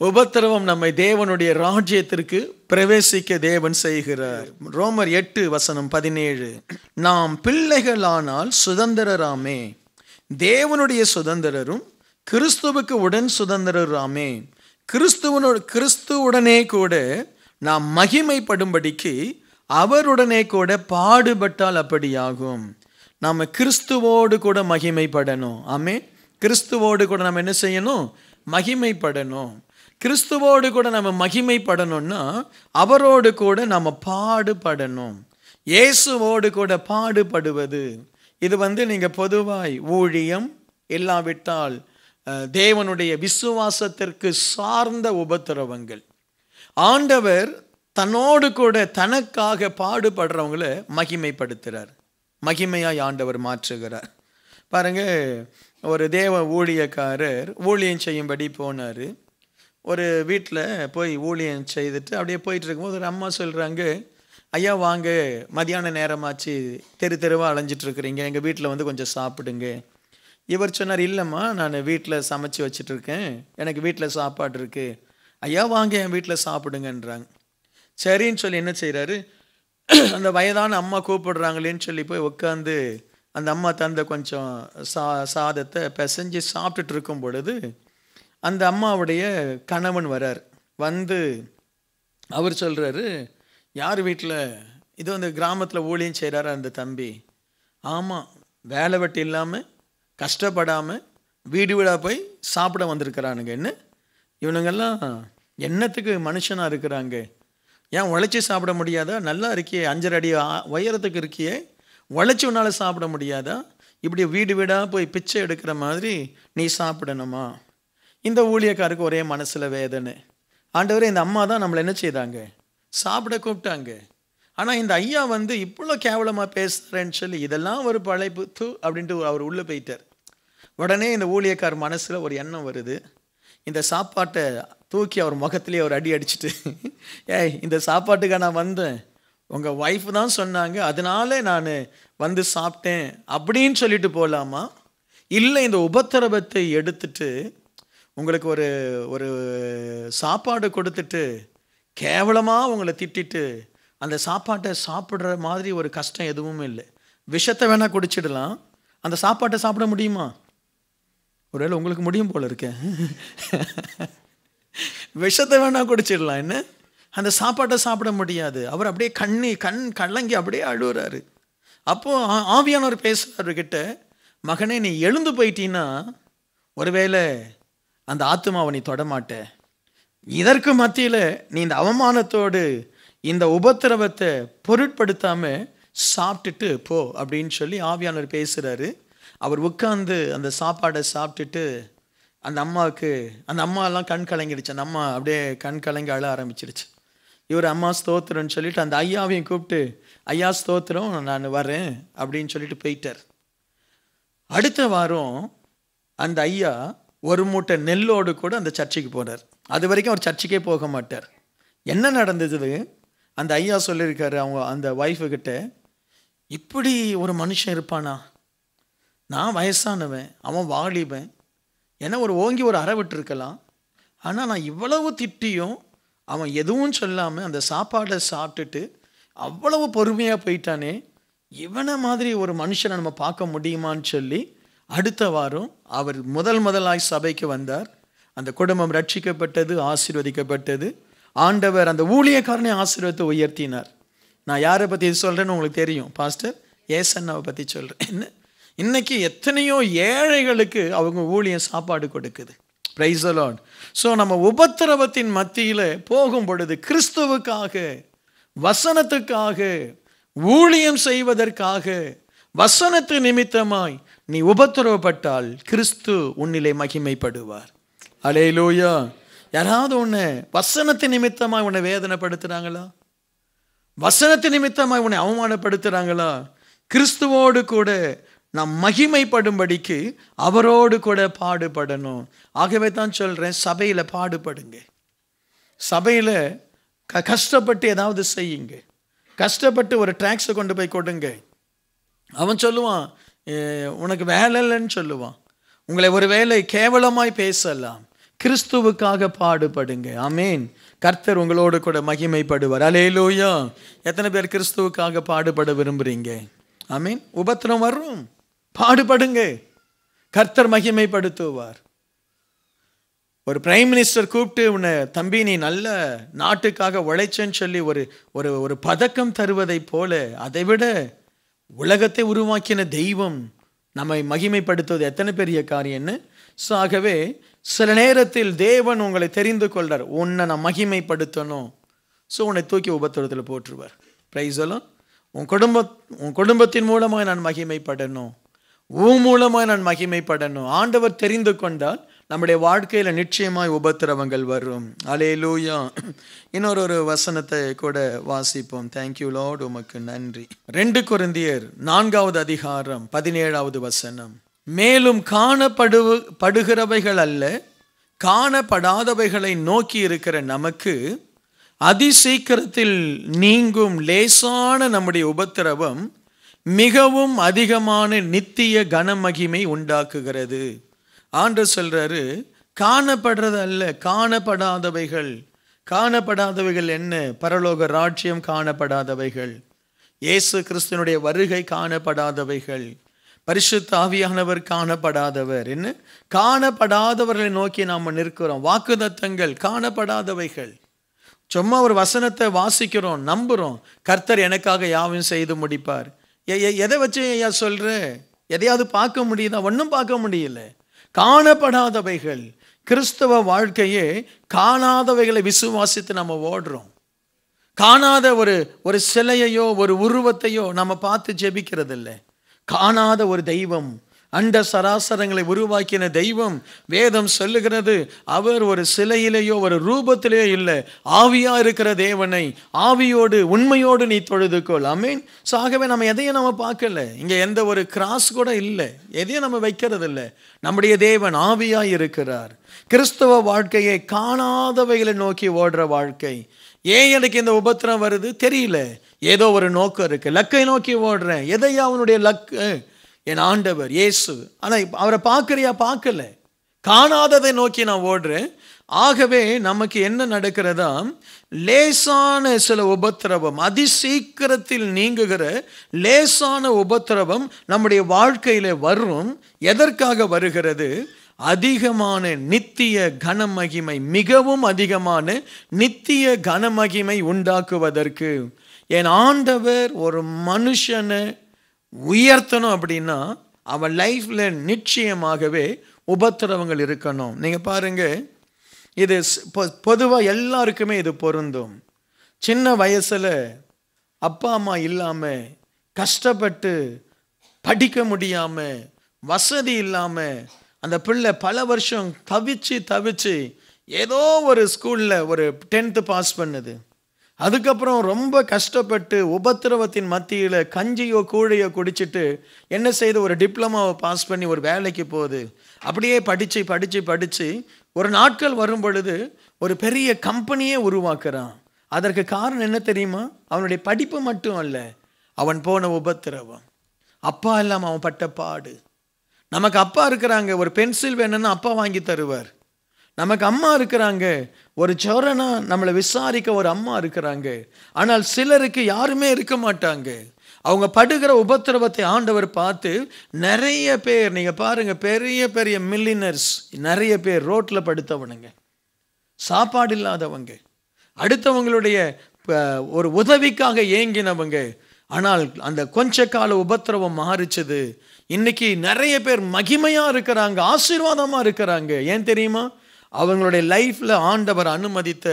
உபத்திரவம் நம்மை தேவனுடைய ராஜ்யத்திற்கு பிரவேசிக்க தேவன் செய்கிறார். ரோமர் 8:17. நாம் பிள்ளைகளானால் சுதந்திரராமே, தேவனுடைய சுதந்திரரும் கிறிஸ்துவுக்கு உடன் சுதந்திரராமே, கிறிஸ்துவுடனே கூட நாம் மகிமைப்படும்படிக்கு அவருடனே கூட பாடுபட்டால் அப்படியாகும். நாம் கிறிஸ்துவோடு கூட மகிமைப்படணும். ஆமே, கிறிஸ்துவோடு கூட நம்ம என்ன செய்யணும்? மகிமைப்படணும். கிறிஸ்துவோடு கூட நம்ம மகிமைப்படணும்னா அவரோடு கூட நம்ம பாடுபடணும். இயேசுவோடு கூட பாடுபடுவது இது நீங்கள் பொதுவாய் ஊழியம் இல்லாவிட்டால் தேவனுடைய விசுவாசத்திற்கு சார்ந்த உபத்திரவங்கள். ஆண்டவர் தன்னோடு கூட தனக்காக பாடுபடுறவங்களை மகிமைப்படுத்துகிறார், மகிமையாய் ஆண்டவர் மாற்றுகிறார். பாருங்க, ஒரு தேவ ஊழியக்காரர் ஊழியம் செய்யும்படி போனார். ஒரு வீட்டில் போய் ஊழியம் செய்துட்டு அப்படியே போயிட்டு இருக்கும்போது ஒரு அம்மா சொல்கிறாங்க, ஐயா வாங்க, மதியான நேரமாச்சு, தெருவாக அலைஞ்சிட்ருக்குறீங்க, எங்கள் வீட்டில் கொஞ்சம் சாப்பிடுங்க. இவர் சொன்னார், இல்லைம்மா நான் வீட்டில் சமைச்சு வச்சிட்ருக்கேன், எனக்கு வீட்டில் சாப்பாடு இருக்குது, ஐயா வாங்க என் வீட்டில் சாப்பிடுங்கன்றாங்க. சரின்னு சொல்லி என்ன செய்கிறாரு, அந்த வயதான அம்மா கூப்பிடுறாங்களேன்னு சொல்லி போய் உட்காந்து அந்த அம்மா தந்த கொஞ்சம் சாதத்தை பிசைஞ்சு சாப்பிட்டுட்டு இருக்கும் பொழுது அந்த அம்மாவுடைய கணவன் வரார். வந்து அவர் சொல்கிறாரு, யார் வீட்டில் இது வந்து கிராமத்தில் ஊழியம் செய்கிறாரு அந்த தம்பி. ஆமாம், வேலை வெட்டி இல்லாமல் கஷ்டப்படாமல் வீடு வீடாக போய் சாப்பிட வந்திருக்கிறானுங்க. என்ன இவனுங்கெல்லாம் என்னத்துக்கு மனுஷனாக இருக்கிறாங்க? ஏன் உழைச்சி சாப்பிட முடியாதா? நல்லா இருக்கியே, 5 அடி உயரத்துக்கு இருக்கியே, உழைச்சி உன்னால் சாப்பிட முடியாதா? இப்படி வீடு வீடாக போய் பிச்சை எடுக்கிற மாதிரி நீ சாப்பிடணுமா? இந்த ஊழியக்காருக்கு ஒரே மனசில் வேதனை. ஆண்டவரே, இந்த அம்மா தான் நம்மளை என்ன செய்தாங்க, சாப்பிட கூப்பிட்டாங்க. ஆனால் இந்த ஐயா வந்து இவ்வளோ கேவலமாக பேசுகிறேன்னு சொல்லி இதெல்லாம் ஒரு பழைப்பு தூ அப்படின்ட்டு அவர் உள்ளே போயிட்டார். உடனே இந்த ஊழியக்கார் மனசில் ஒரு எண்ணம் வருது. இந்த சாப்பாட்டை தூக்கி அவர் முகத்திலே ஒரு அடி அடிச்சுட்டு, ஏய், இந்த சாப்பாட்டுக்காக நான் வந்தேன், உங்கள் ஒய்ஃப் தான் சொன்னாங்க, அதனால நான் வந்து சாப்பிட்டேன் அப்படின்னு சொல்லிட்டு போகலாமா? இல்லை, இந்த உபத்திரவத்தை எடுத்துட்டு உங்களுக்கு ஒரு ஒரு சாப்பாடு கொடுத்துட்டு கேவலமாக உங்களை திட்டிட்டு அந்த சாப்பாட்டை சாப்பிட்ற மாதிரி ஒரு கஷ்டம் எதுவும் இல்லை. விஷத்தை வேணால் குடிச்சிடலாம், அந்த சாப்பாட்டை சாப்பிட முடியுமா? ஒருவேளை உங்களுக்கு முடியும் போல இருக்கேன். விஷத்தை வேணால் குடிச்சிடலாம், என்ன அந்த சாப்பாட்டை சாப்பிட முடியாது. அவர் அப்படியே கண் கலங்கி அப்படியே அழுகுறாரு. அப்போது ஆவியானவர் பேசுகிறவர்கிட்ட, மகனே, நீ எழுந்து போயிட்டீன்னா ஒருவேளை அந்த ஆத்துமாவை நீ தொடமாட்ட. இதற்கு மத்தியில் நீ இந்த அவமானத்தோடு இந்த உபத்திரவத்தை பொருட்படுத்தாமல் சாப்பிட்டுட்டு போ அப்படின்னு சொல்லி ஆவியானவர் பேசுகிறாரு. அவர் உட்கார்ந்து அந்த சாப்பாடை சாப்பிட்டுட்டு அந்த அம்மாலாம் கண் கலங்கிடுச்சு. அந்த அம்மா அப்படியே கண் கலங்கி அழ ஆரம்பிச்சிருச்சு. இவர் அம்மா ஸ்தோத்திரம்னு சொல்லிட்டு அந்த ஐயாவையும் கூப்பிட்டு, ஐயா ஸ்தோத்திரம், நான் வரேன் அப்படின்னு சொல்லிட்டு போயிட்டார். அடுத்த வாரம் அந்த ஐயா ஒரு மூட்டை நெல்லோடு கூட அந்த சர்ச்சைக்கு போனார். அது வரைக்கும் அவர் சர்ச்சைக்கே போக மாட்டார். என்ன நடந்தது? அந்த ஐயா சொல்லியிருக்காரு அந்த ஒய்ஃபுக்கிட்ட, இப்படி ஒரு மனுஷன் இருப்பானா? நான் வயசானவன், அவன் வாலிபன், ஏன்னா ஓங்கி ஒரு அறை விட்டுருக்கலாம். ஆனால் நான் இவ்வளவு திட்டியும் அவன் எதுவும் சொல்லாமல் அந்த சாப்பாடை சாப்பிட்டுட்டு அவ்வளவு பொறுமையாக போயிட்டானே, இவனை மாதிரி ஒரு மனுஷனை நம்ம பார்க்க முடியுமான்னு சொல்லி அடுத்த வாரம் அவர் முதலாய் சபைக்கு வந்தார். அந்த குடும்பம் ரட்சிக்கப்பட்டது, ஆசீர்வதிக்கப்பட்டது. ஆண்டவர் அந்த ஊழியக்காரனை ஆசீர்வாதத்தை உயர்த்தினார். நான் யாரை பற்றி சொல்கிறேன்னு உங்களுக்கு தெரியும், பாஸ்டர் ஏசன்னாவை பற்றி சொல்கிறேன். என்ன இன்னைக்கு எத்தனையோ ஏழைகளுக்கு அவங்க ஊழியம் சாப்பாடு கொடுக்குது. Price the Lord. ஸோ நம்ம உபத்திரவத்தின் மத்தியில் போகும் பொழுது கிறிஸ்துவுக்காக, வசனத்துக்காக, ஊழியம் செய்வதற்காக, வசனத்து நிமித்தமாய் நீ உபத்திரவப்பட்டால் கிறிஸ்து உன்னிலே மகிமைப்படுவார். அல்லேலூயா. யாராவது உன்னை வசனத்து நிமித்தமாய் உன்னை வேதனைப்படுத்துகிறாங்களா? வசனத்து நிமித்தமாய் உன்னை அவமானப்படுத்துகிறாங்களா? கிறிஸ்துவோடு கூட நாம் மகிமைப்படும்படிக்கு அவரோடு கூட பாடுபடணும். ஆகவே தான் சொல்கிறேன், சபையில் பாடுபடுங்க. சபையில் கஷ்டப்பட்டு ஏதாவது செய்யுங்க. கஷ்டப்பட்டு ஒரு ட்ராக்ஸை கொண்டு போய் கொடுங்க. அவன் சொல்லுவான், உனக்கு வேலை இல்லைன்னு சொல்லுவான். உங்களை ஒரு வேலை கேவலமாய் பேசலாம். கிறிஸ்துவுக்காக பாடுபடுங்க. ஆமேன். கர்த்தர் உங்களோடு கூட மகிமைப்படுவார். அல்லேலூயா. எத்தனை பேர் கிறிஸ்துவுக்காக பாடுபட விரும்புகிறீங்க? ஆமேன். உபத்திரம் வரும், பாடுபடுங்க, கர்த்தர் மகிமைப்படுத்துவார். ஒரு பிரைம் மினிஸ்டர் கூப்பிட்டு, உன்னை தம்பி நீ நல்ல நாட்டுக்காக உழைச்சேன்னு சொல்லி ஒரு பதக்கம் தருவதை போல, அதை விட உலகத்தை உருவாக்கின தெய்வம் நம்மை மகிமைப்படுத்துவது எத்தனை பெரிய காரியம்னு. ஸோ ஆகவே சில நேரத்தில் தேவன் உங்களை தெரிந்து கொள்றார், உன்னை நான் மகிமைப்படுத்தணும். ஸோ உன்னை தூக்கி உபத்திரத்தில் போட்டுருவார். பிரைஸ் எல்லாம் உன் குடும்பத்தின் மூலமாக நான் மகிமைப்படணும், உன் மூலமாக நான் மகிமைப்படணும். ஆண்டவர் தெரிந்து கொண்டால் நம்முடைய வாழ்க்கையில் நிச்சயமாய் உபத்திரவங்கள் வரும். அல்லேலூயா. இன்னொரு வசனத்தை கூட வாசிப்போம். தேங்க்யூ லார்ட், உமக்கு நன்றி. 2 கொரிந்தியர் 4வது அதிகாரம் 17வது வசனம். மேலும் காணப்படுகிறவைகள் அல்ல, காணப்படாதவைகளை நோக்கி இருக்கிற நமக்கு அதிசீக்கிரத்தில் நீங்கும் லேசான நம்முடைய உபத்திரவம் மிகவும் அதிகமான நித்திய கனமகிமை உண்டாக்குகிறது. ஆண்டவர் சொல்றாரு, காணப்படுறது அல்ல, காணப்படாதவைகள். காணப்படாதவைகள் என்ன? பரலோக ராஜ்யம் காணப்படாதவைகள், இயேசு கிறிஸ்துவினுடைய வருகை காணப்படாதவைகள், பரிசுத்த ஆவியானவர் காணப்படாதவர். என்ன? காணப்படாதவர்களை நோக்கி நாம் நிற்கிறோம். வாக்குத்தத்தங்கள் காணப்படாதவைகள். சும்மா ஒரு வசனத்தை வாசிக்கிறோம், நம்புகிறோம், கர்த்தர் எனக்காக யாவும் செய்து முடிப்பார். எதை வச்சு ஐயா சொல்ற? எதையாவது பார்க்க முடியுதா? ஒன்றும் பார்க்க முடியல. காணப்படாதவைகள். கிறிஸ்தவ வாழ்க்கையே காணாதவைகளை விசுவாசித்து நம்ம ஓடுறோம். காணாத ஒரு சிலையையோ ஒரு உருவத்தையோ நம்ம பார்த்து ஜெபிக்கிறது இல்லை. காணாத ஒரு தெய்வம், அண்ட சராசரங்களை உருவாக்கின தெய்வம். வேதம் சொல்லுகிறது, அவர் ஒரு சிலையிலேயோ ஒரு ரூபத்திலேயோ இல்லை, ஆவியா இருக்கிற தேவனை ஆவியோடு உண்மையோடு நீ தொழுதுக்கொள். ஆமீன். ஸோ ஆகவே நம்ம எதையும் நம்ம பார்க்கல. இங்கே எந்த ஒரு கிராஸ் கூட இல்லை, எதையும் நம்ம வைக்கிறது இல்லை. நம்முடைய தேவன் ஆவியா இருக்கிறார். கிறிஸ்தவ வாழ்க்கையை காணாதவைகளை நோக்கி ஓடுற வாழ்க்கை. ஏன் எனக்கு இந்த உபத்திரம் வருது தெரியல, ஏதோ ஒரு நோக்கம் இருக்கு, லக்கை நோக்கி ஓடுறேன். எதையா அவனுடைய லக்கு? என் ஆண்டவர் இயேசு. ஆனால் அவரை பார்க்கறியா? பார்க்கல. காணாததை நோக்கி நான் ஓடுறேன். ஆகவே நமக்கு என்ன நடக்கிறதா, லேசான சில உபத்திரவம், அதிசீக்கிரத்தில் நீங்குகிற லேசான உபத்திரவம் நம்முடைய வாழ்க்கையில வரும். எதற்காக வருகிறது? அதிகமான நித்திய கனமகிமை, மிகவும் அதிகமான நித்திய கனமகிமை உண்டாக்குவதற்கு. என் ஆண்டவர் ஒரு மனுஷனை உயர்த்தணும் அப்படின்னா அவன் லைஃப்ல நிச்சயமாகவே உபத்திரவங்கள் இருக்கணும். நீங்க பாருங்க, இது பொதுவாக எல்லாருக்குமே இது பொருந்தும். சின்ன வயசுல அப்பா அம்மா இல்லாம கஷ்டப்பட்டு படிக்க முடியாம வசதி இல்லாம அந்த பிள்ளை பல வருஷம் தவிச்சு ஏதோ ஒரு ஸ்கூல்ல ஒரு 10th பாஸ் பண்ணுது. அதுக்கப்புறம் ரொம்ப கஷ்டப்பட்டு உபத்திரவத்தின் மத்தியில் கஞ்சியோ கூழையோ குடிச்சிட்டு என்ன செய்து ஒரு டிப்ளமாவை பாஸ் பண்ணி ஒரு வேலைக்கு போகுது. அப்படியே படித்து ஒரு நாட்கள் வரும் பொழுது ஒரு பெரிய கம்பெனியே உருவாக்குறான். அதற்கு காரணம் என்ன தெரியுமா? அவனுடைய படிப்பு மட்டும் அல்ல, அவன் போன உபத்திரவம். அப்பா இல்லாமல் அவன் பட்ட பாடு. நமக்கு அப்பா இருக்கிறாங்க, ஒரு பென்சில் வேணும்னா அப்பா வாங்கி தருவார். நமக்கு அம்மா இருக்கிறாங்க, ஒரு ஜொரனா நம்மளை விசாரிக்க ஒரு அம்மா இருக்கிறாங்க. ஆனால் சிலருக்கு யாருமே இருக்க மாட்டாங்க. அவங்க படுகிற உபத்திரவத்தை ஆண்டவர் பார்த்து நிறைய பேர், நீங்க பாருங்க, பெரிய பெரிய மில்லினர்ஸ் நிறைய பேர் ரோட்ல படுத்தவனுங்க, சாப்பாடு இல்லாதவங்க, அடுத்தவங்களுடைய ஒரு உதவிக்காக ஏங்கினவங்க. ஆனால் அந்த கொஞ்ச கால உபத்திரவம் மாறிச்சது. இன்னைக்கு நிறைய பேர் மகிமையா இருக்கிறாங்க, ஆசீர்வாதமா இருக்கிறாங்க. ஏன் தெரியுமா? அவங்களுடைய லைஃப்ல ஆண்டவர் அனுமதித்த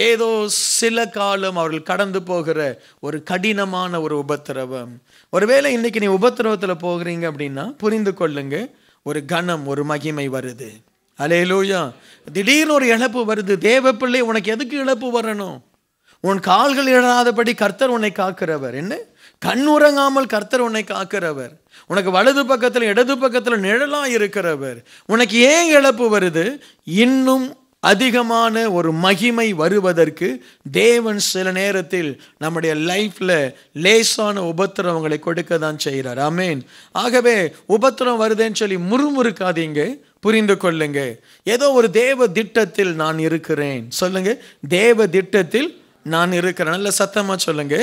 ஏதோ சில காலம் அவர்கள் கடந்து போகிற ஒரு கடினமான ஒரு உபத்திரவம். ஒருவேளை இன்னைக்கு நீ உபத்திரவத்தில் போகிறீங்க அப்படின்னா புரிந்து கொள்ளுங்க, ஒரு கனம், ஒரு மகிமை வருது. அல்லேலூயா. திடீர்னு ஒரு இழப்பு வருது. தேவ பிள்ளை, உனக்கு எதுக்கு இழப்பு வரணும்? உன் கால்கள் இழாதபடி கர்த்தர் உன்னை காக்கிறவர். என்ன? கண்ணுறங்காமல் கர்த்தர் உன்னை காக்கிறவர். உனக்கு வலது பக்கத்தில் இடது பக்கத்தில் நிழலா இருக்கிறவர். உனக்கு ஏன் இழப்பு வருது? இன்னும் அதிகமான ஒரு மகிமை வருவதற்கு தேவன் சில நேரத்தில் நம்முடைய லைஃப்ல லேசான உபத்திரவங்களை கொடுக்க தான் செய்கிறார். ஆமேன். ஆகவே உபத்திரம் வருதுன்னு சொல்லி முறுமுறுக்காதீங்க, புரிந்து கொள்ளுங்க. ஏதோ ஒரு தேவ திட்டத்தில் நான் இருக்கிறேன். சொல்லுங்க, தேவ திட்டத்தில் நான் இருக்கிறேன். நல்ல சத்தமா சொல்லுங்க.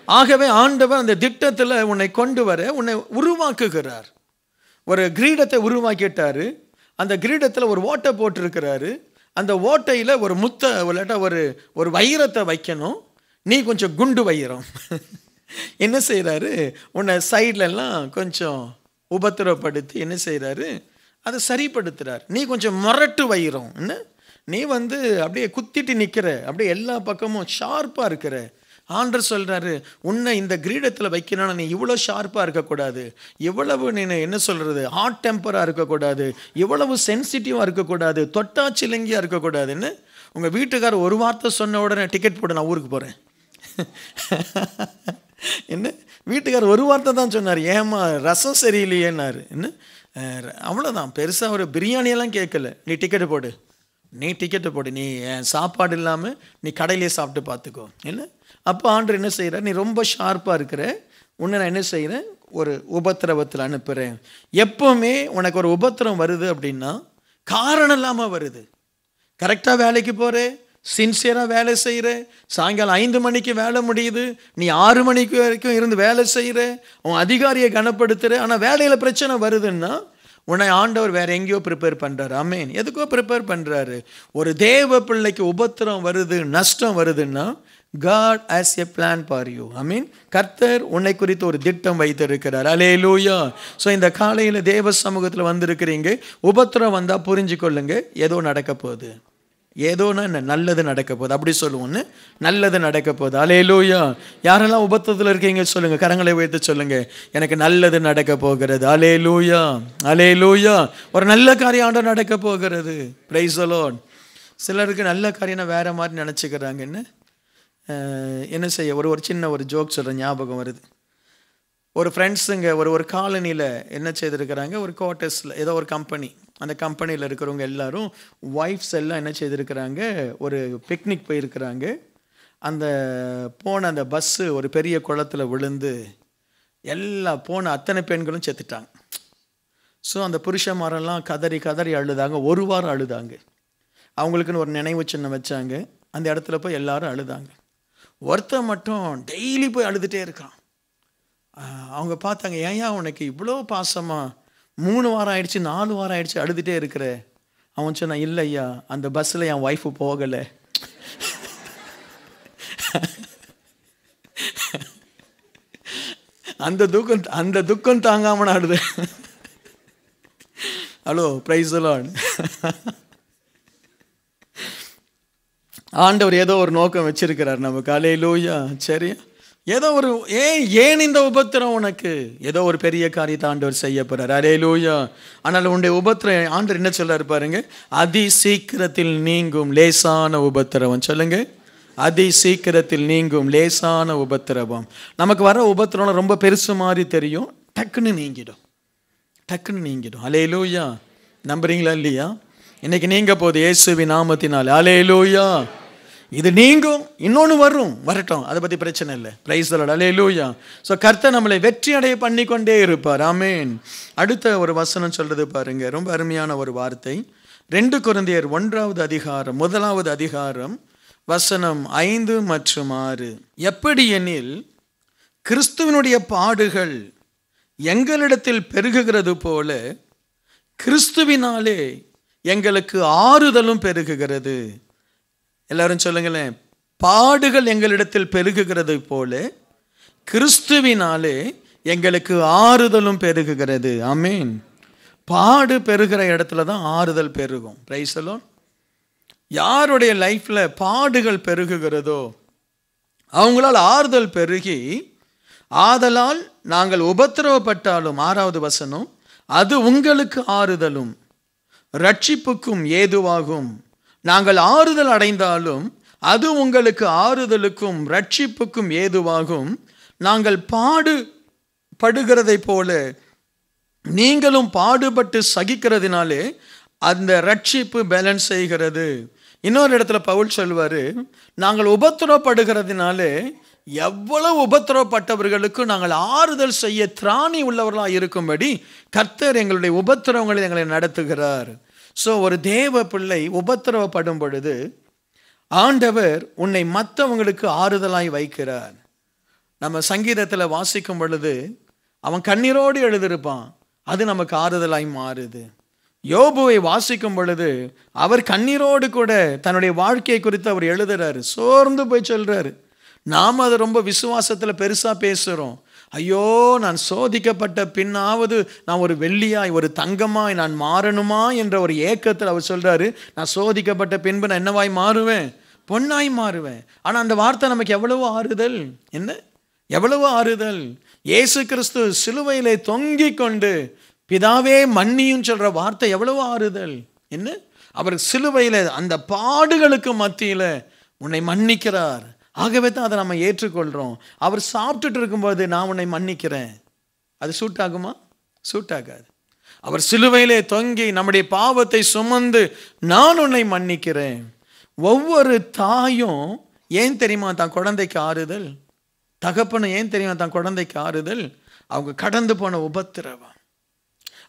ஆகவே ஆண்டவர் அந்த திட்டத்தில் உன்னை கொண்டு வர உன்னை உருவாக்குகிறார். ஒரு கிரீடத்தை உருவாக்கிட்டாரு. அந்த கிரீடத்தில் ஒரு ஓட்டை போட்டிருக்கிறாரு. அந்த ஓட்டையில் ஒரு முத்தை ஒரு வைரத்தை வைக்கணும். நீ கொஞ்சம் குண்டு வைரம். என்ன செய்கிறாரு? உன்னை சைட்லெல்லாம் கொஞ்சம் உபத்திரப்படுத்தி என்ன செய்கிறாரு? அதை சரிப்படுத்துகிறார். நீ கொஞ்சம் முரட்டு வைரம். என்ன? நீ அப்படியே குத்திட்டு நிற்கிற, அப்படியே எல்லா பக்கமும் ஷார்ப்பாக இருக்கிற. ஆண்டவர் சொல்கிறாரு, உன்னை இந்த கிரீடத்தில் வைக்கணும்னா நீ இவ்வளோ ஷார்ப்பாக இருக்கக்கூடாது, இவ்வளவு நீ என்ன சொல்கிறது ஹாட் டெம்பராக இருக்கக்கூடாது, இவ்வளவு சென்சிட்டிவாக இருக்கக்கூடாது, தொட்டாச்சிலங்கியாக இருக்கக்கூடாதுன்னு. உங்கள் வீட்டுக்காரர் ஒரு வார்த்தை சொன்ன உடனே டிக்கெட் போட்டு நான் ஊருக்கு போகிறேன். என்ன? வீட்டுக்காரர் ஒரு வார்த்தை தான் சொன்னார், ஏமா ரசம் சரியில்லையேன்னாரு. என்ன? அவ்வளோதான், பெருசாக ஒரு பிரியாணியெல்லாம் கேட்கல. நீ டிக்கெட்டு போடு, நீ சாப்பாடு இல்லாமல் நீ கடையிலே சாப்பிட்டு பார்த்துக்கோ. என்ன? அப்போ ஆண்டவர் என்ன செய்கிறார்? நீ ரொம்ப ஷார்ப்பாக இருக்கிற, உன்னை நான் என்ன செய்கிறேன்? ஒரு உபத்திரவத்தில் அனுப்புகிறேன். எப்போவுமே உனக்கு ஒரு உபத்திரம் வருது அப்படின்னா காரணம் இல்லாமல் வருது. கரெக்டாக வேலைக்கு போகிற, சின்சியராக வேலை செய்கிற, சாயங்காலம் 5 மணிக்கு வேலை முடியுது, நீ 6 மணிக்கு வரைக்கும் இருந்து வேலை செய்கிற, உன் அதிகாரியை கனப்படுத்துகிற, ஆனால் வேலையில் பிரச்சனை வருதுன்னா உன்னை ஆண்டவர் வேற எங்கேயோ ப்ரிப்பேர் பண்ணுறாரு. ஆமேன். எதுக்கோ ப்ரிப்பேர் பண்ணுறாரு. ஒரு தேவ பிள்ளைக்கு உபத்திரம் வருது, நஷ்டம் வருதுன்னா God has a plan for you. ஆமீன். கர்த்தர் உன்னை குறித்து ஒரு திட்டம் வைத்திருக்கிறார். அல்லேலூயா. ஸோ இந்த காலையில் தேவ சமூகத்தில் வந்திருக்கிறீங்க. உபத்திரம் வந்தால் புரிஞ்சுக்கொள்ளுங்க, ஏதோ நடக்க போகுது. ஏதோன்னா என்ன, நல்லது நடக்க போகுது. அப்படி சொல்லுவோன்னு, நல்லது நடக்க போகுது. அல்லேலூயா. யாரெல்லாம் உபத்திரத்தில் இருக்கீங்க சொல்லுங்க, கரங்களை வைத்து சொல்லுங்க, எனக்கு நல்லது நடக்க போகிறது. அல்லேலூயா, அல்லேலூயா. ஒரு நல்ல காரியம் ஆண்டவர் நடக்க போகிறது. Price the Lord. சிலருக்கு நல்ல காரியம் வேற மாதிரி நினச்சிக்கிறாங்கன்னு என்ன செய்ய, ஒரு சின்ன ஒரு ஜோக் சொல்கிற ஞாபகம் வருது. ஒரு ஃப்ரெண்ட்ஸுங்க ஒரு காலனியில் என்ன செய்திருக்கிறாங்க, ஒரு குவார்ட்டர்ஸில் ஏதோ ஒரு கம்பெனி, அந்த கம்பெனியில் இருக்கிறவங்க எல்லாரும் ஒய்ஃப்ஸ் எல்லாம் என்ன செய்திருக்கிறாங்க, ஒரு பிக்னிக் போயிருக்கிறாங்க. அந்த போன அந்த பஸ்ஸு ஒரு பெரிய குளத்தில் விழுந்து போன அத்தனை பெண்களும் செத்துட்டாங்க. ஸோ அந்த புருஷன்மாரெல்லாம் கதறி கதறி அழுதாங்க. 1 வாரம் அழுதாங்க. அவங்களுக்குன்னு ஒரு நினைவு சின்னம் வச்சாங்க. அந்த இடத்துல போய் எல்லாரும் அழுதாங்க. ஒருத்தன் மட்டும் டெய்லி போய் அழுதுகிட்டே இருக்கான். அவங்க பார்த்தாங்க, ஏன் உனக்கு இவ்வளோ பாசமா 3 வாரம் ஆயிடுச்சு, 4 வாரம் ஆயிடுச்சு அழுதுகிட்டே இருக்கிற? அவன் சொன்னான், இல்லை ஐயா, அந்த பஸ்ஸில் என் ஒய்ஃபு போகலை. அந்த துக்கம் தாங்காம அழுது. Hello, price the Lord. ஆண்டவர் ஏதோ ஒரு நோக்கம் வச்சிருக்கிறார் நமக்கு. அல்லேலூயா. சரி, ஏதோ ஒரு ஏன் இந்த உபத்திரம் உனக்கு? ஏதோ ஒரு பெரிய காரியத்தை ஆண்டவர் செய்ய போறார். அல்லேலூயா. ஆனால் உன்னுடைய உபத்திரம் ஆண்டவர் என்ன சொல்றாரு பாருங்க, அதி சீக்கிரத்தில் நீங்கும் லேசான உபத்திரவம். சொல்லுங்க, அதி சீக்கிரத்தில் நீங்கும் லேசான உபத்திரவம். நமக்கு வர உபத்திரம் ரொம்ப பெருசு மாதிரி தெரியும், டக்குன்னு நீங்கிடும், டக்குன்னு நீங்கிடும். அல்லேலூயா. நம்புறீங்களா இல்லையா? இன்னைக்கு நீங்க போகுது இயேசுவின் நாமத்தினால். அல்லேலூயா. இது நீங்கும், இன்னொன்று வரட்டும், அதை பற்றி பிரச்சனை இல்லை. Price the Lord. Hallelujah. So கர்த்தர் நம்மளை வெற்றி அடைய பண்ணி கொண்டே இருப்பார். ஆமேன். அடுத்த ஒரு வசனம் சொல்றது பாருங்க, ரொம்ப அருமையான ஒரு வார்த்தை. 2 கொரிந்தியர் 1வது அதிகாரம் 1வது அதிகாரம் வசனம் 5 மற்றும் 6. எப்படி எனில் கிறிஸ்துவினுடைய பாடுகள் எங்களிடத்தில் பெருகுகிறது போல கிறிஸ்துவினாலே எங்களுக்கு ஆறுதலும் பெருகுகிறது. எல்லாரும் சொல்லுங்களேன், பாடுகள் எங்களிடத்தில் பெருகுகிறது போல கிறிஸ்துவினாலே எங்களுக்கு ஆறுதலும் பெருகுகிறது. ஆமீன். பாடு பெருகிற இடத்துல தான் ஆறுதல் பெருகும். Price the Lord. யாருடைய லைஃப்ல பாடுகள் பெருகுகிறதோ அவங்களால் ஆறுதல் பெருகி, ஆதலால் நாங்கள் உபத்திரவப்பட்டாலும், 6வது வசனம், அது உங்களுக்கு ஆறுதலும் ரட்சிப்புக்கும் ஏதுவாகும். நாங்கள் ஆறுதல் அடைந்தாலும் அது உங்களுக்கு ஆறுதலுக்கும் ரட்சிப்புக்கும் ஏதுவாகும். நாங்கள் பாடுபடுகிறதை போல நீங்களும் பாடுபட்டு சகிக்கிறதுனாலே அந்த ரட்சிப்பு பேலன்ஸ் செய்கிறது. இன்னொரு இடத்துல பவுல் சொல்வாரு, நாங்கள் உபத்திரப்படுகிறதுனாலே எவ்வளவு உபத்திரப்பட்டவர்களுக்கும் நாங்கள் ஆறுதல் செய்ய திராணி உள்ளவர்களாக இருக்கும்படி கர்த்தர் எங்களுடைய உபத்திரவங்களை எங்களை நடத்துகிறார். ஸோ ஒரு தேவ பிள்ளை உபத்திரவப்படும் பொழுது ஆண்டவர் உன்னை மற்றவங்களுக்கு ஆறுதலாய் வைக்கிறார். நம்ம சங்கீதத்தில் வாசிக்கும் பொழுது அவன் கண்ணீரோடு எழுதியிருப்பான், அது நமக்கு ஆறுதலாய் மாறுது. யோபுவை வாசிக்கும் பொழுது அவர் கண்ணீரோடு கூட தன்னுடைய வாழ்க்கையை குறித்து அவர் எழுதுறாரு, சோர்ந்து போய் சொல்றாரு. நாம் அதை ரொம்ப விசுவாசத்தில் பெருசாக பேசுகிறோம். ஐயோ, நான் சோதிக்கப்பட்ட பின்னாவது நான் ஒரு வெள்ளியாய் ஒரு தங்கமாய் நான் மாறணுமா என்ற ஒரு ஏக்கத்தில் அவர் சொல்றாரு, நான் சோதிக்கப்பட்ட பின்பு நான் என்னவாய் மாறுவேன்? பொன்னாய் மாறுவேன். ஆனால் அந்த வார்த்தை நமக்கு எவ்வளவு ஆறுதல், என்ன எவ்வளவு ஆறுதல். இயேசு கிறிஸ்து சிலுவையிலே தொங்கிக் கொண்டு பிதாவே மன்னியும் சொல்ற வார்த்தை எவ்வளவு ஆறுதல். என்ன, அவர் சிலுவையில் அந்த பாடுகளுக்கு மத்தியில் உன்னை மன்னிக்கிறார். ஆகவே தான் அதை நம்ம ஏற்றுக்கொள்கிறோம். அவர் சாப்பிட்டுட்டு இருக்கும்போது நான் உன்னை மன்னிக்கிறேன், அது சூட் ஆகுமா? சூட் ஆகாது. அவர் சிலுவையிலே தொங்கி நம்முடைய பாவத்தை சுமந்து நான் உன்னை மன்னிக்கிறேன். ஒவ்வொரு தாயும் ஏன் தெரியுமா தான் குழந்தைக்கு ஆறுதல்? தகப்பனும் ஏன் தெரியுமா தான் குழந்தைக்கு ஆறுதல்? அவங்க கடந்து போன உபத்திரவம்,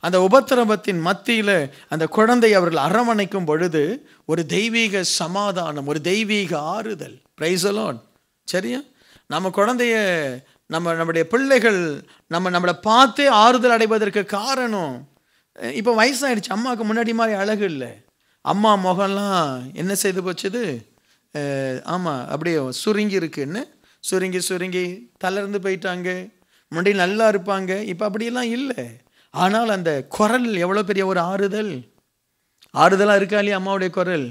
அந்த உபத்திரவத்தின் மத்தியில் அந்த குழந்தை அவர்கள் அரவணைக்கும் பொழுது ஒரு தெய்வீக சமாதானம், ஒரு தெய்வீக ஆறுதல். Price the Lord. சரியா? நம்ம குழந்தைய நம்முடைய பிள்ளைகள் நம்மளை பார்த்தே ஆறுதல் அடைவதற்கு காரணம், இப்போ வயசாகிடுச்சு, அம்மாவுக்கு முன்னாடி மாதிரி அழகு இல்லை. அம்மா முகம்லாம் என்ன செய்து போச்சுது? ஆமாம், அப்படியே சுருங்கி இருக்குன்னு சுருங்கி தளர்ந்து போயிட்டாங்க. முன்னாடி நல்லா இருப்பாங்க, இப்போ அப்படியெல்லாம் இல்லை. ஆனால் அந்த குரல் எவ்வளோ பெரிய ஒரு ஆறுதலாக இருக்கா இல்லையா அம்மாவுடைய குரல்?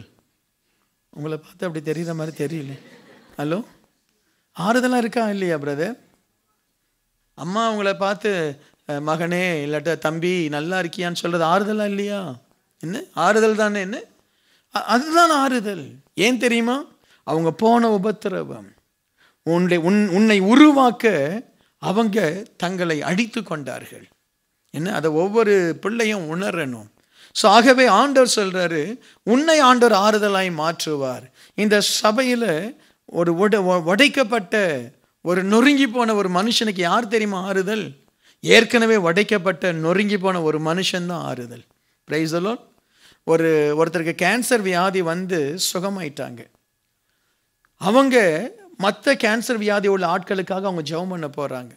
உங்களை பார்த்து அப்படி தெரிகிற மாதிரி தெரியல. ஹலோ, ஆறுதலாக இருக்கா இல்லையா பிரதர்? அம்மா உங்களை பார்த்து மகனே இல்லாட்ட தம்பி நல்லா இருக்கியான்னு சொல்கிறது ஆறுதலாக இல்லையா? என்ன ஆறுதல் தானே? என்ன அதுதான் ஆறுதல். ஏன் தெரியுமா? அவங்க போன உபத்திரவம் உன்னை உருவாக்க அவங்க தங்களை அடித்து கொண்டார்கள். என்ன, அதை ஒவ்வொரு பிள்ளையும் உணரணும். ஸோ ஆகவே ஆண்டவர் சொல்கிறாரு, உன்னை ஆண்டவர் ஆறுதலாய் மாற்றுவார். இந்த சபையில் ஒரு உடைக்கப்பட்ட ஒரு நொறுங்கி போன ஒரு மனுஷனுக்கு யார் தெரியுமா ஆறுதல்? ஏற்கனவே உடைக்கப்பட்ட நொறுங்கி போன ஒரு மனுஷன்தான் ஆறுதல். Price the Lord. ஒருத்தருக்கு கேன்சர் வியாதி வந்து சுகமாயிட்டாங்க. அவங்க மற்ற கேன்சர் வியாதி உள்ள ஆட்களுக்காக அவங்க ஜெபம் பண்ண போகிறாங்க.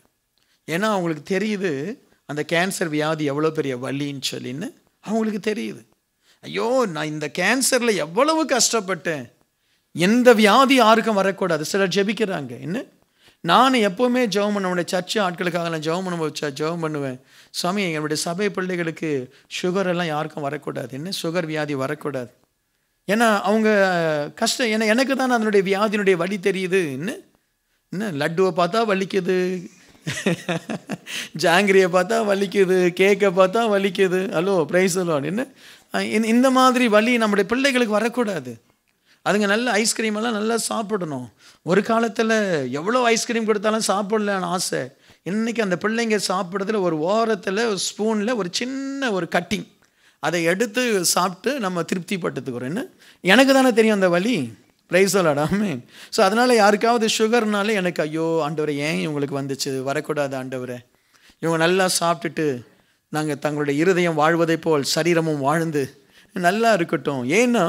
ஏன்னா அவங்களுக்கு தெரியுது அந்த கேன்சர் வியாதி எவ்வளோ பெரிய வலின்னு சொல்லின்னு அவங்களுக்கு தெரியுது. ஐயோ, நான் இந்த கேன்சரில் எவ்வளவு கஷ்டப்பட்டேன், எந்த வியாதி யாருக்கும் வரக்கூடாது. சிலர் ஜெபிக்கிறாங்க. என்ன, நான் எப்போவுமே ஜெபம் பண்ணுவேன், சர்ச்சு ஆட்களுக்காக நான் ஜெபம் பண்ணுவேன். சுவாமி, என்னுடைய சபை பிள்ளைகளுக்கு சுகர் எல்லாம் யாருக்கும் வரக்கூடாது, என்ன சுகர் வியாதி வரக்கூடாது. ஏன்னா அவங்க கஷ்டம், ஏன்னா எனக்கு தான் அதனுடைய வியாதியினுடைய வலி தெரியுது. என்ன லட்டுவை பார்த்தா வலிக்குது, ஜாங்கிரியை பார்த்தா வலிக்குது, கேக்கை பார்த்தா வலிக்குது. Hello, price the Lord. என்ன இந்த மாதிரி வலி நம்முடைய பிள்ளைகளுக்கு வரக்கூடாது. அதுங்க நல்ல ஐஸ்கிரீம் எல்லாம் நல்லா சாப்பிடணும். ஒரு காலத்தில் எவ்வளோ ஐஸ்கிரீம் கொடுத்தாலும் சாப்பிடலான்னு ஆசை. இன்றைக்கி அந்த பிள்ளைங்க சாப்பிட்றதுல ஒரு ஓரத்தில் ஒரு ஸ்பூனில் ஒரு சின்ன ஒரு கட்டிங், அதை எடுத்து சாப்பிட்டு நம்ம திருப்தி பட்டுத்துக்கிறோம். என்ன, எனக்கு தானே தெரியும் அந்த வலி. Price the Lord. Amen. So அதனால் யாருக்காவது சுகர்னாலே எனக்கு ஐயோ ஆண்டவரே, ஏன் இவங்களுக்கு வந்துச்சு, வரக்கூடாது ஆண்டவரே. இவங்க நல்லா சாப்பிட்டுட்டு நாங்கள் தங்களுடைய இருதயம் வாழ்வதை போல் சரீரமும் வாழ்ந்து நல்லா இருக்கட்டும். ஏன்னா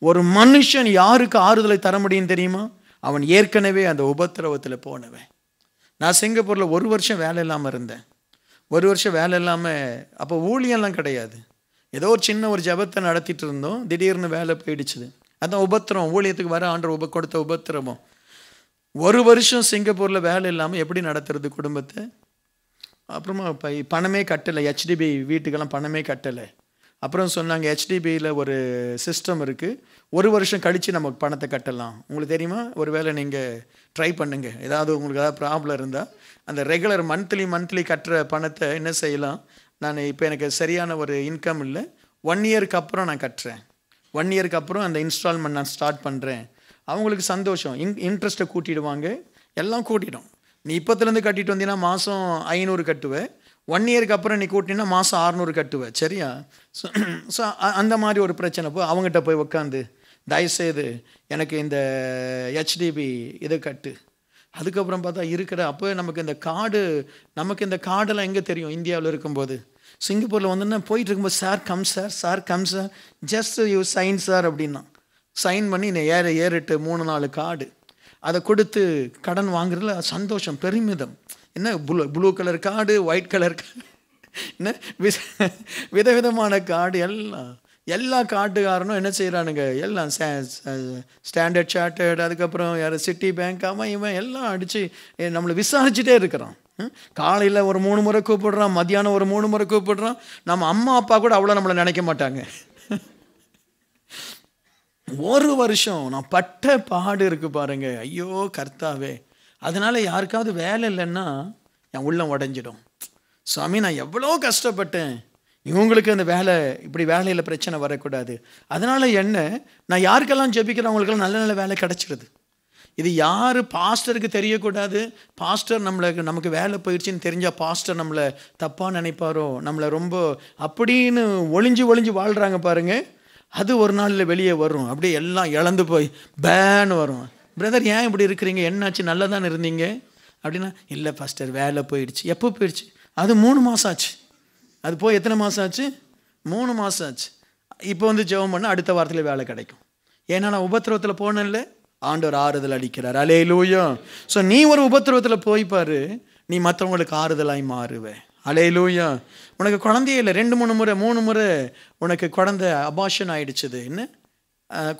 ஒரு மனுஷன் யாருக்கு ஆறுதலை தர முடியும் தெரியுமா? அவன் ஏற்கனவே அந்த உபத்திரவத்தில் போனவன். நான் சிங்கப்பூரில் 1 வருஷம் வேலை இல்லாமல் இருந்தேன். 1 வருஷம் வேலை இல்லாமல், அப்போ ஊழியெல்லாம் கிடையாது, ஏதோ ஒரு சின்ன ஒரு ஜெபத்தை நடத்திட்டு இருந்தோம். திடீர்னு வேலை போயிடுச்சுது. அதான் உபத்திரம், ஊழியத்துக்கு வர ஆண்டவர் கொடுத்த உபத்திரவம். 1 வருஷம் சிங்கப்பூரில் வேலை இல்லாமல் எப்படி நடத்துறது குடும்பத்தை? அப்புறமா பணமே கட்டலை, HDB வீட்டுக்கெல்லாம் பணமே கட்டலை. அப்புறம் சொன்னாங்க HDBயில் ஒரு சிஸ்டம் இருக்குது, 1 வருஷம் கழித்து நமக்கு பணத்தை கட்டலாம். உங்களுக்கு தெரியுமா? ஒரு வேளை நீங்கள் ட்ரை பண்ணுங்கள், ஏதாவது உங்களுக்கு ஏதாவது ப்ராப்ளம் இருந்தால் அந்த ரெகுலர் மந்த்லி கட்டுற பணத்தை என்ன செய்யலாம், நான் இப்போ எனக்கு சரியான ஒரு இன்கம் இல்லை, 1 இயருக்கு அப்புறம் நான் கட்டுறேன், 1 இயருக்கு அப்புறம் அந்த இன்ஸ்டால்மெண்ட் நான் ஸ்டார்ட் பண்ணுறேன். அவங்களுக்கு சந்தோஷம், இன்ட்ரெஸ்ட்டை கூட்டிடுவாங்க, எல்லாம் கூட்டிடும். நீ இப்போத்துலேருந்து கட்டிட்டு வந்தீங்கன்னா மாதம் 500 கட்டுவேன், 1 இயருக்கு அப்புறம் நீ கூட்டினா மாதம் 600 கட்டுவேன். சரியா? ஸோ அந்த மாதிரி ஒரு பிரச்சனை. அவங்ககிட்ட போய் உட்காந்து தயவுசெய்து எனக்கு இந்த HDB இதை கட்டு. அதுக்கப்புறம் பார்த்தா இருக்கிற அப்போ நமக்கு இந்த கார்டெல்லாம் எங்கே தெரியும்? இந்தியாவில் இருக்கும்போது. சிங்கப்பூரில் வந்தோன்னா போயிட்டு இருக்கும்போது sir come sir just you sign sir அப்படின்னா சைன் பண்ணி இந்த 7-8 3-4 கார்டு அதை கொடுத்து கடன் வாங்குறதுல சந்தோஷம், பெருமிதம். என்ன blue colour card, white colour என்ன விதவிதமான கார்டு, எல்லா கார்டுகாரனும் என்ன செய்கிறானுங்க, எல்லாம் ஸ்டாண்டர்ட் சார்ட்டர்ட், அதுக்கப்புறம் யார் சிட்டி பேங்க், இவன் எல்லாம் அடித்து நம்மளை விசாரிச்சுட்டே இருக்கிறான். காலையில் ஒரு 3 முறை கூப்பிடுறான், மத்தியானம் ஒரு 3 முறை கூப்பிடுறான். நம்ம அம்மா அப்பா கூட அவ்வளோ நம்மளை நினைக்க மாட்டாங்க. 1 வருஷம் நான் பட்ட பாடு இருக்கு பாருங்க. ஐயோ கர்த்தாவே. அதனால யாருக்காவது வேலை இல்லைன்னா என் உள்ளம் உடஞ்சிடும். சுவாமி, நான் எவ்வளோ கஷ்டப்பட்டேன், இவங்களுக்கு அந்த இப்படி வேலையில் பிரச்சனை வரக்கூடாது. அதனால் நான் யாருக்கெல்லாம் ஜெபிக்கிறவங்களுக்கெல்லாம் நல்ல வேலை கிடச்சிடுது. இது யார் பாஸ்டருக்கு தெரியக்கூடாது. பாஸ்டர் நமக்கு வேலை போயிடுச்சின்னு தெரிஞ்சால் பாஸ்டர் நம்மளை தப்பாக நினைப்பாரோ, நம்மளை ரொம்ப அப்படின்னு ஒளிஞ்சு வாழ்கிறாங்க பாருங்க. அது ஒரு நாளில் வெளியே வரும், அப்படியே எல்லாம் இழந்து போய் பேன்னு வரும். பிரதர், ஏன் இப்படி இருக்கிறீங்க, என்னாச்சு, நல்லா தானே இருந்தீங்க அப்படின்னா, இல்லை பாஸ்டர் வேலை போயிடுச்சு. எப்போ போயிடுச்சு? அது 3 மாதம் ஆச்சு. அது போய் எத்தனை மாதம் ஆச்சு? 3 மாதம் ஆச்சு. இப்போ வந்து ஜெபம் பண்ணால் அடுத்த வாரத்தில் வேலை கிடைக்கும். ஏன்னா நான் உபத்திரவத்தில் போனேன்ல, ஆண்டவர் ஆறுதல் அளிக்கிறார். அல்லேலூயா. ஸோ நீ ஒரு உபத்திரவத்தில் போய் பாரு, நீ மற்றவங்களுக்கு ஆறுதலாய் மாறுவே. அல்லேலூயா. உனக்கு குழந்தையே இல்லை, 2-3 முறை 3 முறை உனக்கு குழந்தை அபார்ஷன் ஆயிடுச்சுது, என்ன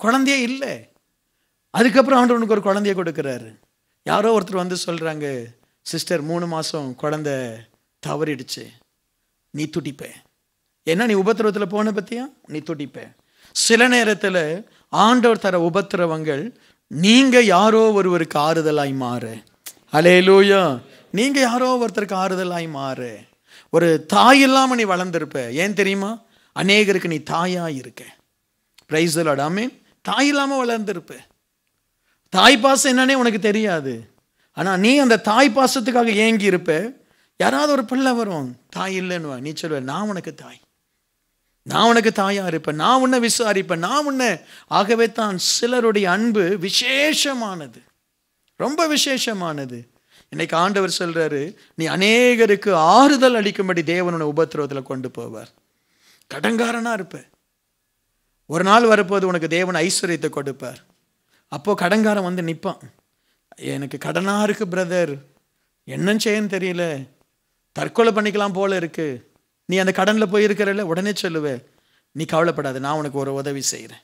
குழந்தையே இல்லை. அதுக்கப்புறம் ஆண்டவர் உனக்கு ஒரு குழந்தைய கொடுக்குறாரு. யாரோ ஒருத்தர் வந்து சொல்கிறாங்க, சிஸ்டர் 3 மாதம் குழந்தை தவறிடுச்சு, நீ துடிப்ப. ஏன்னா நீ உபத்திரவத்தில் போன பற்றியா, நீ துடிப்ப. சில நேரத்தில் ஆண்டவர் தர உபத்திரவங்கள் நீங்கள் யாரோ ஒருவருக்கு ஆறுதலாய் மாறு. அல்லேலூயா. நீங்கள் யாரோ ஒருத்தருக்கு ஆறுதலாய் மாறு. ஒரு தாய் இல்லாமல் நீ வளர்ந்துருப்ப. ஏன் தெரியுமா? அநேகருக்கு நீ தாயாக இருக்க. Praise the Lord. ஆமென். தாய் இல்லாமல் வளர்ந்துருப்ப. தாய் பாசம் என்னன்னே உனக்கு தெரியாது. ஆனால் நீ அந்த தாய் பாசத்துக்காக ஏங்கி இருப்ப. யாராவது ஒரு பிள்ளை வரும், தாய் இல்லைன்னு நீ சொல்லுவ, நான் உனக்கு தாய், நான் உனக்கு தாயாக இருப்பேன், நான் உன்னை விசாரிப்பேன், நான் உன்னை. ஆகவே தான் சிலருடைய அன்பு விசேஷமானது, ரொம்ப விசேஷமானது. இன்னைக்கு ஆண்டவர் சொல்றாரு, நீ அநேகருக்கு ஆறுதல் அளிக்கும்படி தேவனுடைய உபத்திரவத்தில் கொண்டு போவார். கடன்காரனா இருப்ப, ஒரு நாள் வரப்போது உனக்கு தேவன் ஐஸ்வர்யத்தை கொடுப்பார். அப்போ கடன்காரன் வந்து நிற்பான், எனக்கு கடனா இருக்கு பிரதர், என்னன்னு செய்யன்னு தெரியல, தற்கொலை பண்ணிக்கலாம் போல இருக்கு. நீ அந்த கடனில் போயிருக்கிறல்ல, உடனே சொல்லுவே, நீ கவலைப்படாத, நான் உனக்கு ஒரு உதவி செய்கிறேன்,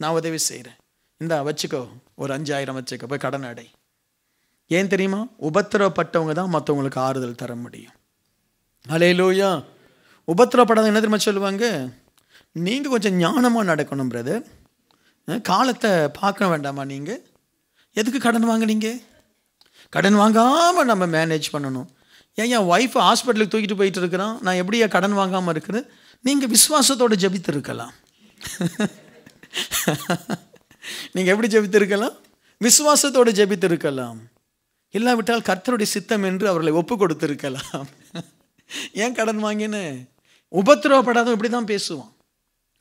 நான் உதவி செய்கிறேன், இந்தா வச்சுக்கோ, ஒரு 5000 வச்சுக்கோ, போய் கடன் அடை. ஏன் தெரியுமா? உபத்திரவப்பட்டவங்க தான் மற்றவங்களுக்கு ஆறுதல் தர முடியும். அல்லேலூயா. உபத்திரவப்படாத என்ன தெரியுமா சொல்லுவாங்க? நீங்கள் கொஞ்சம் ஞானமாக நடக்கணும் பிரதர், காலத்தை பார்க்க வேண்டாமா? நீங்கள் எதுக்கு கடன் வாங்கினீங்க? கடன் வாங்காமல் நம்ம மேனேஜ் பண்ணணும். ஏன் என் ஒய்ஃபை ஹாஸ்பிட்டலுக்கு தூக்கிட்டு போயிட்டு இருக்கிறான், நான் எப்படியா கடன் வாங்காமல் இருக்கிறேன்? நீங்கள் விசுவாசத்தோடு ஜெபித்து இருக்கலாம். நீங்கள் எப்படி ஜெபித்து இருக்கலாம்? விசுவாசத்தோடு ஜெபித்து இருக்கலாம். இல்லாவிட்டால் கர்த்தருடைய சித்தம் என்று அவர்களை ஒப்பு கொடுத்திருக்கலாம். ஏன் கடன் வாங்கினு? உபத்திரவப்படாதவன் இப்படி தான் பேசுவான்.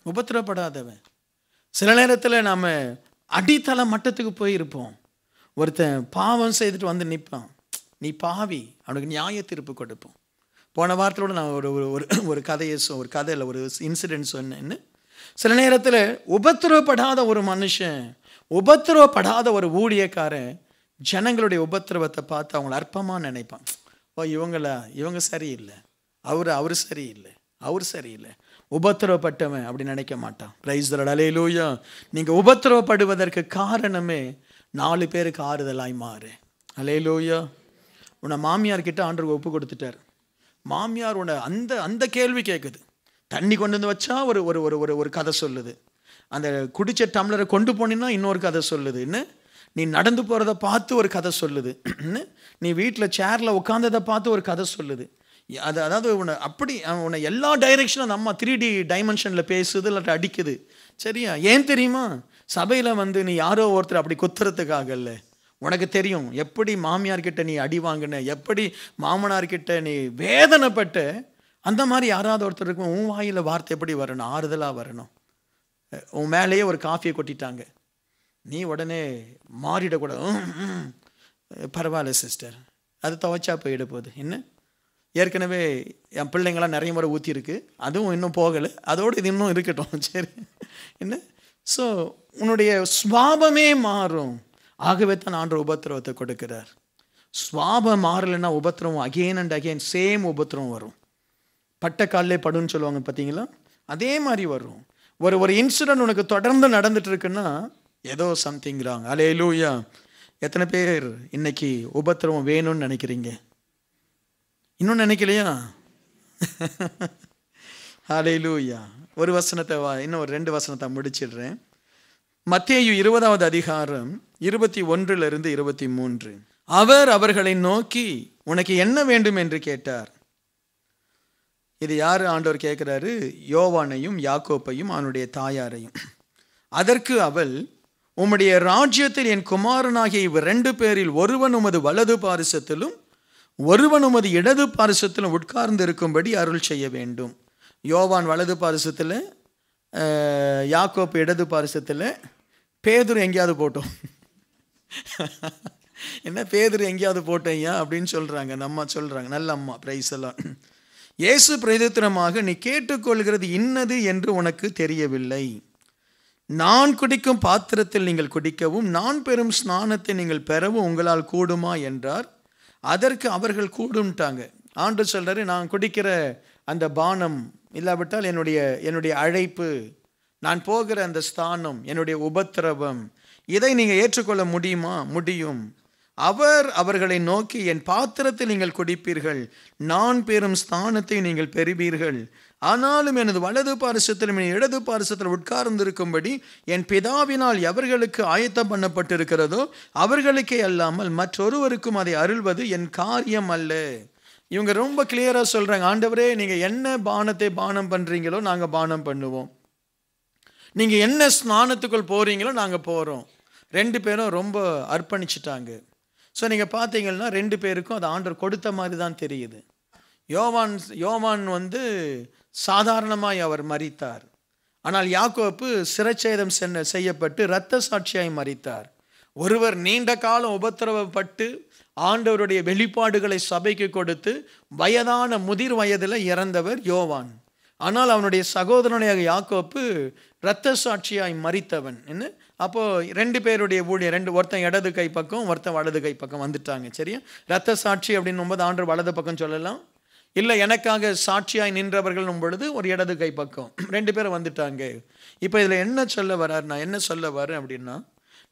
உபத்திரவப்படாதவன் சில நேரத்தில் நாம் அடித்தள மட்டத்துக்கு போயிருப்போம். ஒருத்தன் பாவம் செய்துட்டு வந்து நிற்பான், நீ பாவி, அவனுக்கு நியாய தீர்ப்பு கொடுப்போம். போன வாரத்தோடு நான் ஒரு கதையை ஒரு கதையில் ஒரு இன்சிடென்ட் சொன்னேன்னு. சில நேரத்தில் உபத்திரவப்படாத ஒரு மனுஷன், உபத்திரவப்படாத ஒரு ஊழியக்காரன் ஜனங்களுடைய உபத்திரவத்தை பார்த்து அவங்கள அற்பமாக நினைப்பான். ஓ இவங்க சரியில்லை, அவர் சரியில்லை, அவர் சரியில்லை. உபத்திரவப்பட்டவன் அப்படி நினைக்க மாட்டான். Praise the Lord. அல்லேலூயா. நீங்கள் உபத்திரவப்படுவதற்கு காரணமே 4 பேருக்கு ஆறுதலாய் மாறு. அல்லேலூயா. உன்னை மாமியார்கிட்ட ஆண்டவர் ஒப்பு கொடுத்துட்டார். மாமியார் உன்னை அந்த கேள்வி கேட்குது. தண்ணி கொண்டு வந்து வச்சா ஒரு கதை சொல்லுது, அந்த குடிச்ச டம்ளரை கொண்டு போனீங்கன்னா இன்னொரு கதை சொல்லுது, என்ன நீ நடந்து போகிறத பார்த்து ஒரு கதை சொல்லுது, நீ வீட்டில் சேரில் உட்காந்ததை பார்த்து ஒரு கதை சொல்லுது. அதாவது உன்னை எல்லா டைரெக்ஷனும் நம்ம 3D டைமென்ஷனில் பேசுது, இல்லாட்ட அடிக்குது. சரியா? ஏன் தெரியுமா? சபையில் வந்து நீ யாரோ ஒருத்தர் அப்படி குத்துறதுக்காக இல்லை. உனக்கு தெரியும் எப்படி மாமியார்கிட்ட நீ அடி வாங்கின, எப்படி மாமனார்கிட்ட நீ வேதனைப்பட்ட. அந்த மாதிரி யாராவது ஒருத்தர் இருக்கும், உன் வாயில் வார்த்தை எப்படி வரணும்? ஆறுதலாக வரணும். உன் மேலேயே ஒரு காஃபியை கொட்டிட்டாங்க, நீ உடனே மாறிடக்கூடாது. பரவாயில்ல சிஸ்டர், அது துவைச்சா போயிட போகுது, என்ன ஏற்கனவே என் பிள்ளைங்களாம் நிறைய முறை ஊற்றிருக்கு, அதுவும் இன்னும் போகலை, அதோடு இது இன்னும் இருக்கட்டும், சரி என்ன. ஸோ உன்னுடைய சுவாபமே மாறும். ஆகவே தான் ஆண்டவர் உபத்திரவத்தை கொடுக்கிறார். சுவாபம் மாறலைன்னா உபத்திரவம் அகெயின் அண்ட் அகெயின் சேம் உபத்திரவம் வரும். பட்டக்காலே படுன்னு சொல்லுவாங்க பார்த்தீங்களா, அதே மாதிரி வரும். ஒரு இன்சிடென்ட் உனக்கு தொடர்ந்து நடந்துட்டு இருக்குன்னா ஏதோ சம்திங் ராங். அல்லேலூயா. எத்தனை பேர் இன்னைக்கு உபத்திரவம் வேணும்னு நினைக்கிறீங்க? இன்னும் நினைக்கலையா? அல்லேலூயா. ஒரு வசனத்தை இன்னும் ஒரு 2 வசனத்தை முடிச்சிடுறேன். மத்தேயு 20வது அதிகாரம் 21 - 23. அவர் அவர்களை நோக்கி, உனக்கு என்ன வேண்டும் என்று கேட்டார். இது யார் ஆண்டவர் கேட்கிறாரு? யோவானையும் யாக்கோப்பையும் அவனுடைய தாயாரையும். அதற்கு அவள், உம்முடைய ராஜ்யத்தில் என் குமாரனாகிய இவர் 2 பேரில் ஒருவன் உமது வலது பாரிசத்திலும் ஒருவன் உமது இடது பாரிசத்திலும் உட்கார்ந்து இருக்கும்படி அருள் செய்ய வேண்டும். யோவான் வலது பாரிசத்தில், யாக்கோப்பு இடது பாரிசத்தில். பேதுரு எங்கேயாவது போட்டோம், என்ன பேதுரு எங்கேயாவது போட்டேன் அப்படின்னு சொல்கிறாங்க. நம்ம சொல்கிறாங்க, நல்ல அம்மா, பிரைஸ் எல்லாம். இயேசு பிரதித்திரமாக, நீ கேட்டுக்கொள்கிறது இன்னது என்று உனக்கு தெரியவில்லை. நான் குடிக்கும் பாத்திரத்தில் நீங்கள் குடிக்கவும் நான் பெறும் ஸ்நானத்தை நீங்கள் பெறவும் உங்களால் கூடுமா என்றார். அதற்கு அவர்கள் கூடும்ட்டாங்க. ஆண்டவர் சொல்றாரு, நான் குடிக்கிற அந்த பானம் இல்லாவிட்டால் என்னுடைய அழைப்பு, நான் போகிற அந்த ஸ்தானம், என்னுடைய உபத்திரவம், இதை நீங்கள் ஏற்றுக்கொள்ள முடியுமா? முடியும். அவர்களை நோக்கி, என் பாத்திரத்தில் நீங்கள் குடிப்பீர்கள், நான் பெறும் ஸ்தானத்தை நீங்கள் பெறுவீர்கள். ஆனாலும் எனது வலது பாரிசத்திலும் என் இடது பாரிசத்தில் உட்கார்ந்திருக்கும்படி என் பிதாவினால் எவர்களுக்கு ஆயத்தம் பண்ணப்பட்டிருக்கிறதோ அவர்களுக்கே அல்லாமல் மற்றொருவருக்கும் அதை அருள்வது என் காரியம் அல்ல. இவங்க ரொம்ப கிளியராக சொல்கிறாங்க, ஆண்டவரே நீங்கள் என்ன பானத்தை பானம் பண்ணுறீங்களோ நாங்கள் பானம் பண்ணுவோம், நீங்கள் என்ன ஸ்நானத்துக்குள் போகிறீங்களோ நாங்கள் போகிறோம். 2 பேரும் ரொம்ப அர்ப்பணிச்சிட்டாங்க. ஸோ நீங்கள் பார்த்தீங்கன்னா 2 பேருக்கும் அது ஆண்டவர் கொடுத்த மாதிரி தான் தெரியுது. யோவான் சாதாரணமாய் அவர் மரித்தார். ஆனால் யாக்கோப்பு சிரச்சேதம் செய்யப்பட்டு இரத்த சாட்சியாய் மரித்தார். ஒருவர் நீண்ட காலம் உபத்திரவப்பட்டு ஆண்டவருடைய வெளிப்பாடுகளை சபைக்கு கொடுத்து வயதான முதிர் வயதில் இறந்தவர் யோவான். ஆனால் அவனுடைய சகோதரனுடைய யாக்கோப்பு இரத்த சாட்சியாய் மரித்தவன். என்ன அப்போது 2 பேருடைய ஊழியர், ஒருத்தன் இடது கை பக்கம் ஒருத்தன் வலது கை பக்கம் வந்துட்டாங்க. சரியா? இரத்த சாட்சி அப்படின்னும் போது ஆண்டவர் வலது பக்கம் சொல்லலாம், இல்லை எனக்காக சாட்சியாய் நின்றவர்கள் பொழுது ஒரு இடது கை பக்கம் 2 பேரும் வந்துட்டாங்க. இப்போ இதில் என்ன சொல்ல வர்றார், நான் என்ன சொல்ல வரேன் அப்படின்னா,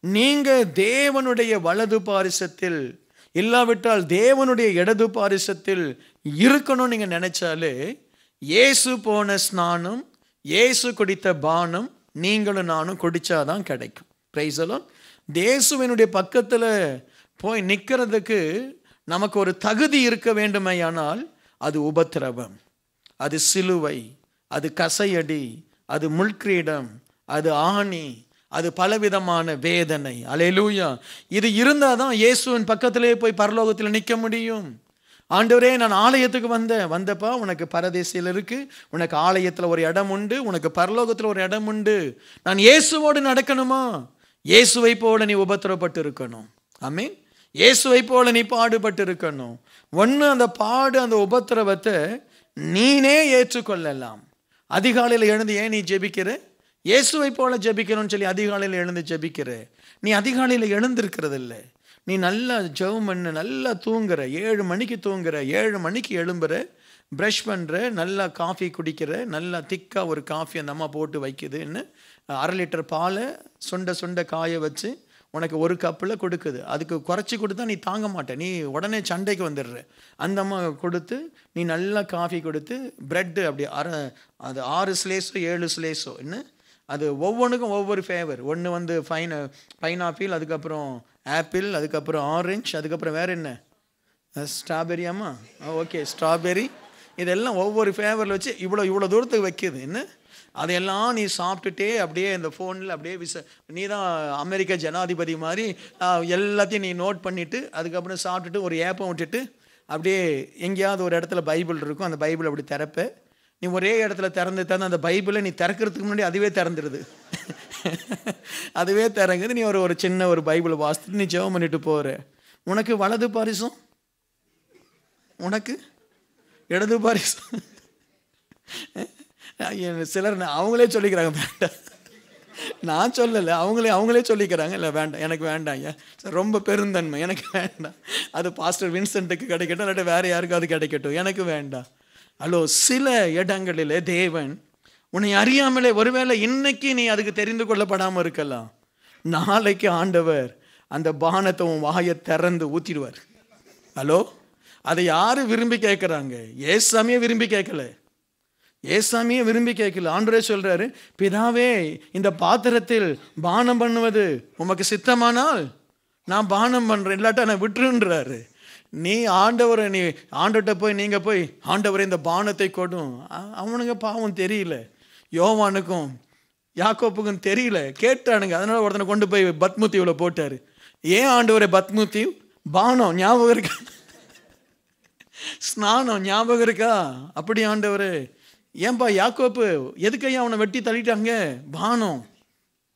நீங்கள் தேவனுடைய வலது பாரிசத்தில் இல்லாவிட்டால் தேவனுடைய இடது பாரிசத்தில் இருக்கணும் நீங்கள் நினைச்சாலே, இயேசு போன ஸ்நானம், இயேசு குடித்த பானம் நீங்களும் நானும் குடித்தாதான் கிடைக்கும். பிரைஸ் எல்லாம். இயேசுவினுடைய பக்கத்தில் போய் நிற்கிறதுக்கு நமக்கு ஒரு தகுதி இருக்க வேண்டுமையானால் அது உபத்திரவம், அது சிலுவை, அது கசையடி, அது முள்கிரீடம், அது ஆணி, அது பலவிதமான வேதனை. அல்லேலூயா. இது இருந்தால் தான் இயேசுவின் பக்கத்திலே போய் பரலோகத்தில் நிற்க முடியும். ஆண்டவரே, நான் ஆலயத்துக்கு வந்தப்பா, உனக்கு பரதேசியில் இருக்குது, உனக்கு ஆலயத்தில் ஒரு இடம் உண்டு, உனக்கு பரலோகத்தில் ஒரு இடம் உண்டு. நான் இயேசுவோடு நடக்கணுமா? இயேசுவை போல நீ உபத்திரப்பட்டு இருக்கணும். ஆமென். இயேசுவை போல நீ பாடுபட்டு இருக்கணும். ஒன்று அந்த அந்த உபத்திரவத்தை நீனே ஏற்றுக்கொள்ளலாம். அதிகாலையில் எழுந்து ஏன் நீ ஜெபிக்கிற? இயேசுவை போல ஜெபிக்கணும்னு சொல்லி அதிகாலையில் எழுந்து ஜெபிக்கிற. நீ அதிகாலையில் எழுந்திருக்கிறது இல்லை. நீ நல்லா ஜெபம் பண்ணு, நல்லா தூங்குற, 7 மணிக்கு தூங்குற, 7 மணிக்கு எழும்புற, ப்ரஷ் பண்ணுற, நல்லா காஃபி குடிக்கிற, நல்லா திக்காக ஒரு காஃபி அந்த அம்மா போட்டு வைக்குதுன்னு 1/2 லிட்டர் பாலை சுண்ட காய வச்சு உனக்கு 1 கப்பில் கொடுக்குது. அதுக்கு குறைச்சி கொடுத்தா நீ தாங்க மாட்டேன், நீ உடனே சண்டைக்கு வந்துடுற. அந்த அம்மா கொடுத்து நீ நல்லா காஃபி கொடுத்து ப்ரெட்டு அப்படி அது 6 ஸ்லேஸோ 7 ஸ்லேஸோ என்ன, அது ஒவ்வொன்றுக்கும் ஒவ்வொரு ஃபேவர். ஒன்று பைனாப்பிள், அதுக்கப்புறம் ஆப்பிள், அதுக்கப்புறம் ஆரஞ்சு, அதுக்கப்புறம் வேறு என்ன, ஸ்ட்ராபெரி. அம்மா ஓகே, ஸ்ட்ராபெரி. இதெல்லாம் ஒவ்வொரு ஃபேவரில் வச்சு இவ்வளோ தூரத்துக்கு வைக்கிது. என்ன அதையெல்லாம் நீ சாப்பிட்டுட்டே அப்படியே இந்த ஃபோனில் அப்படியே நீ தான் அமெரிக்க ஜனாதிபதி மாதிரி எல்லாத்தையும் நீ நோட் பண்ணிவிட்டு அதுக்கப்புறம் சாப்பிட்டுட்டு ஒரு ஏப்பம் விட்டுட்டு அப்படியே எங்கேயாவது ஒரு இடத்துல பைபிள் இருக்கும், அந்த பைபிள் அப்படி திறப்ப. நீ ஒரே இடத்துல திறந்து அந்த பைபிளை நீ திறக்கிறதுக்கு முன்னாடி அதுவே திறந்துடுது. அதுவே திறங்குது. நீ ஒரு சின்ன ஒரு பைபிளை வாசித்துட்டு நீ ஜெபம் பண்ணிட்டு போகிற. உனக்கு வலது பாரிசம், உனக்கு இடது பாரிசம். சிலர் அவங்களே சொல்லிக்கிறாங்க வேண்டாம், நான் சொல்லலை, அவங்களே சொல்லிக்கிறாங்க, இல்லை வேண்டாம், எனக்கு வேண்டாம் ஐயா, ரொம்ப பெருந்தன்மை, எனக்கு வேண்டாம், அது பாஸ்டர் வின்சென்ட்டுக்கு கிடைக்கட்டும், இல்லாட்டி வேறு யாருக்கும் அது கிடைக்கட்டும், எனக்கு வேண்டாம். ஹலோ, சில இடங்களில் தேவன் உன்னை அறியாமலே, ஒருவேளை இன்னைக்கு நீ அதுக்கு தெரிந்து கொள்ளப்படாமல் இருக்கலாம், நாளைக்கு ஆண்டவர் அந்த பானத்தை உன் வாயை திறந்து ஊற்றிடுவார். ஹலோ, அதை யாரு விரும்பி கேட்குறாங்க? ஏசாமியை விரும்பி கேட்கல, ஏசாமியை விரும்பி கேட்கல. ஆண்டவரே சொல்றாரு, பிதாவே இந்த பாத்திரத்தில் பானம் பண்ணுவது உமக்கு சித்தமானால் நான் பானம் பண்ணுறேன், இல்லாட்டா நான் விட்டுருன்றாரு. நீ ஆண்டவர்கிட்ட போய் நீங்கள் போய் ஆண்டவரை இந்த பானத்தை கொடும். அவனுங்க பாவம் தெரியல, யோவானுக்கும் யாக்கோப்புக்கும் தெரியல, கேட்டானுங்க. அதனால ஒருத்தனை கொண்டு போய் பத்முத்தீவில் போட்டார். ஏன் ஆண்டவரே பத்முத்தீவ்? பானம் ஞாபகம் இருக்கா? ஸ்நானம் ஞாபகம் இருக்கா? அப்படி ஆண்டவரே. ஏன்பா யாக்கோப்பு எதுக்கையா அவனை வெட்டி தள்ளிட்டாங்க? பானம்.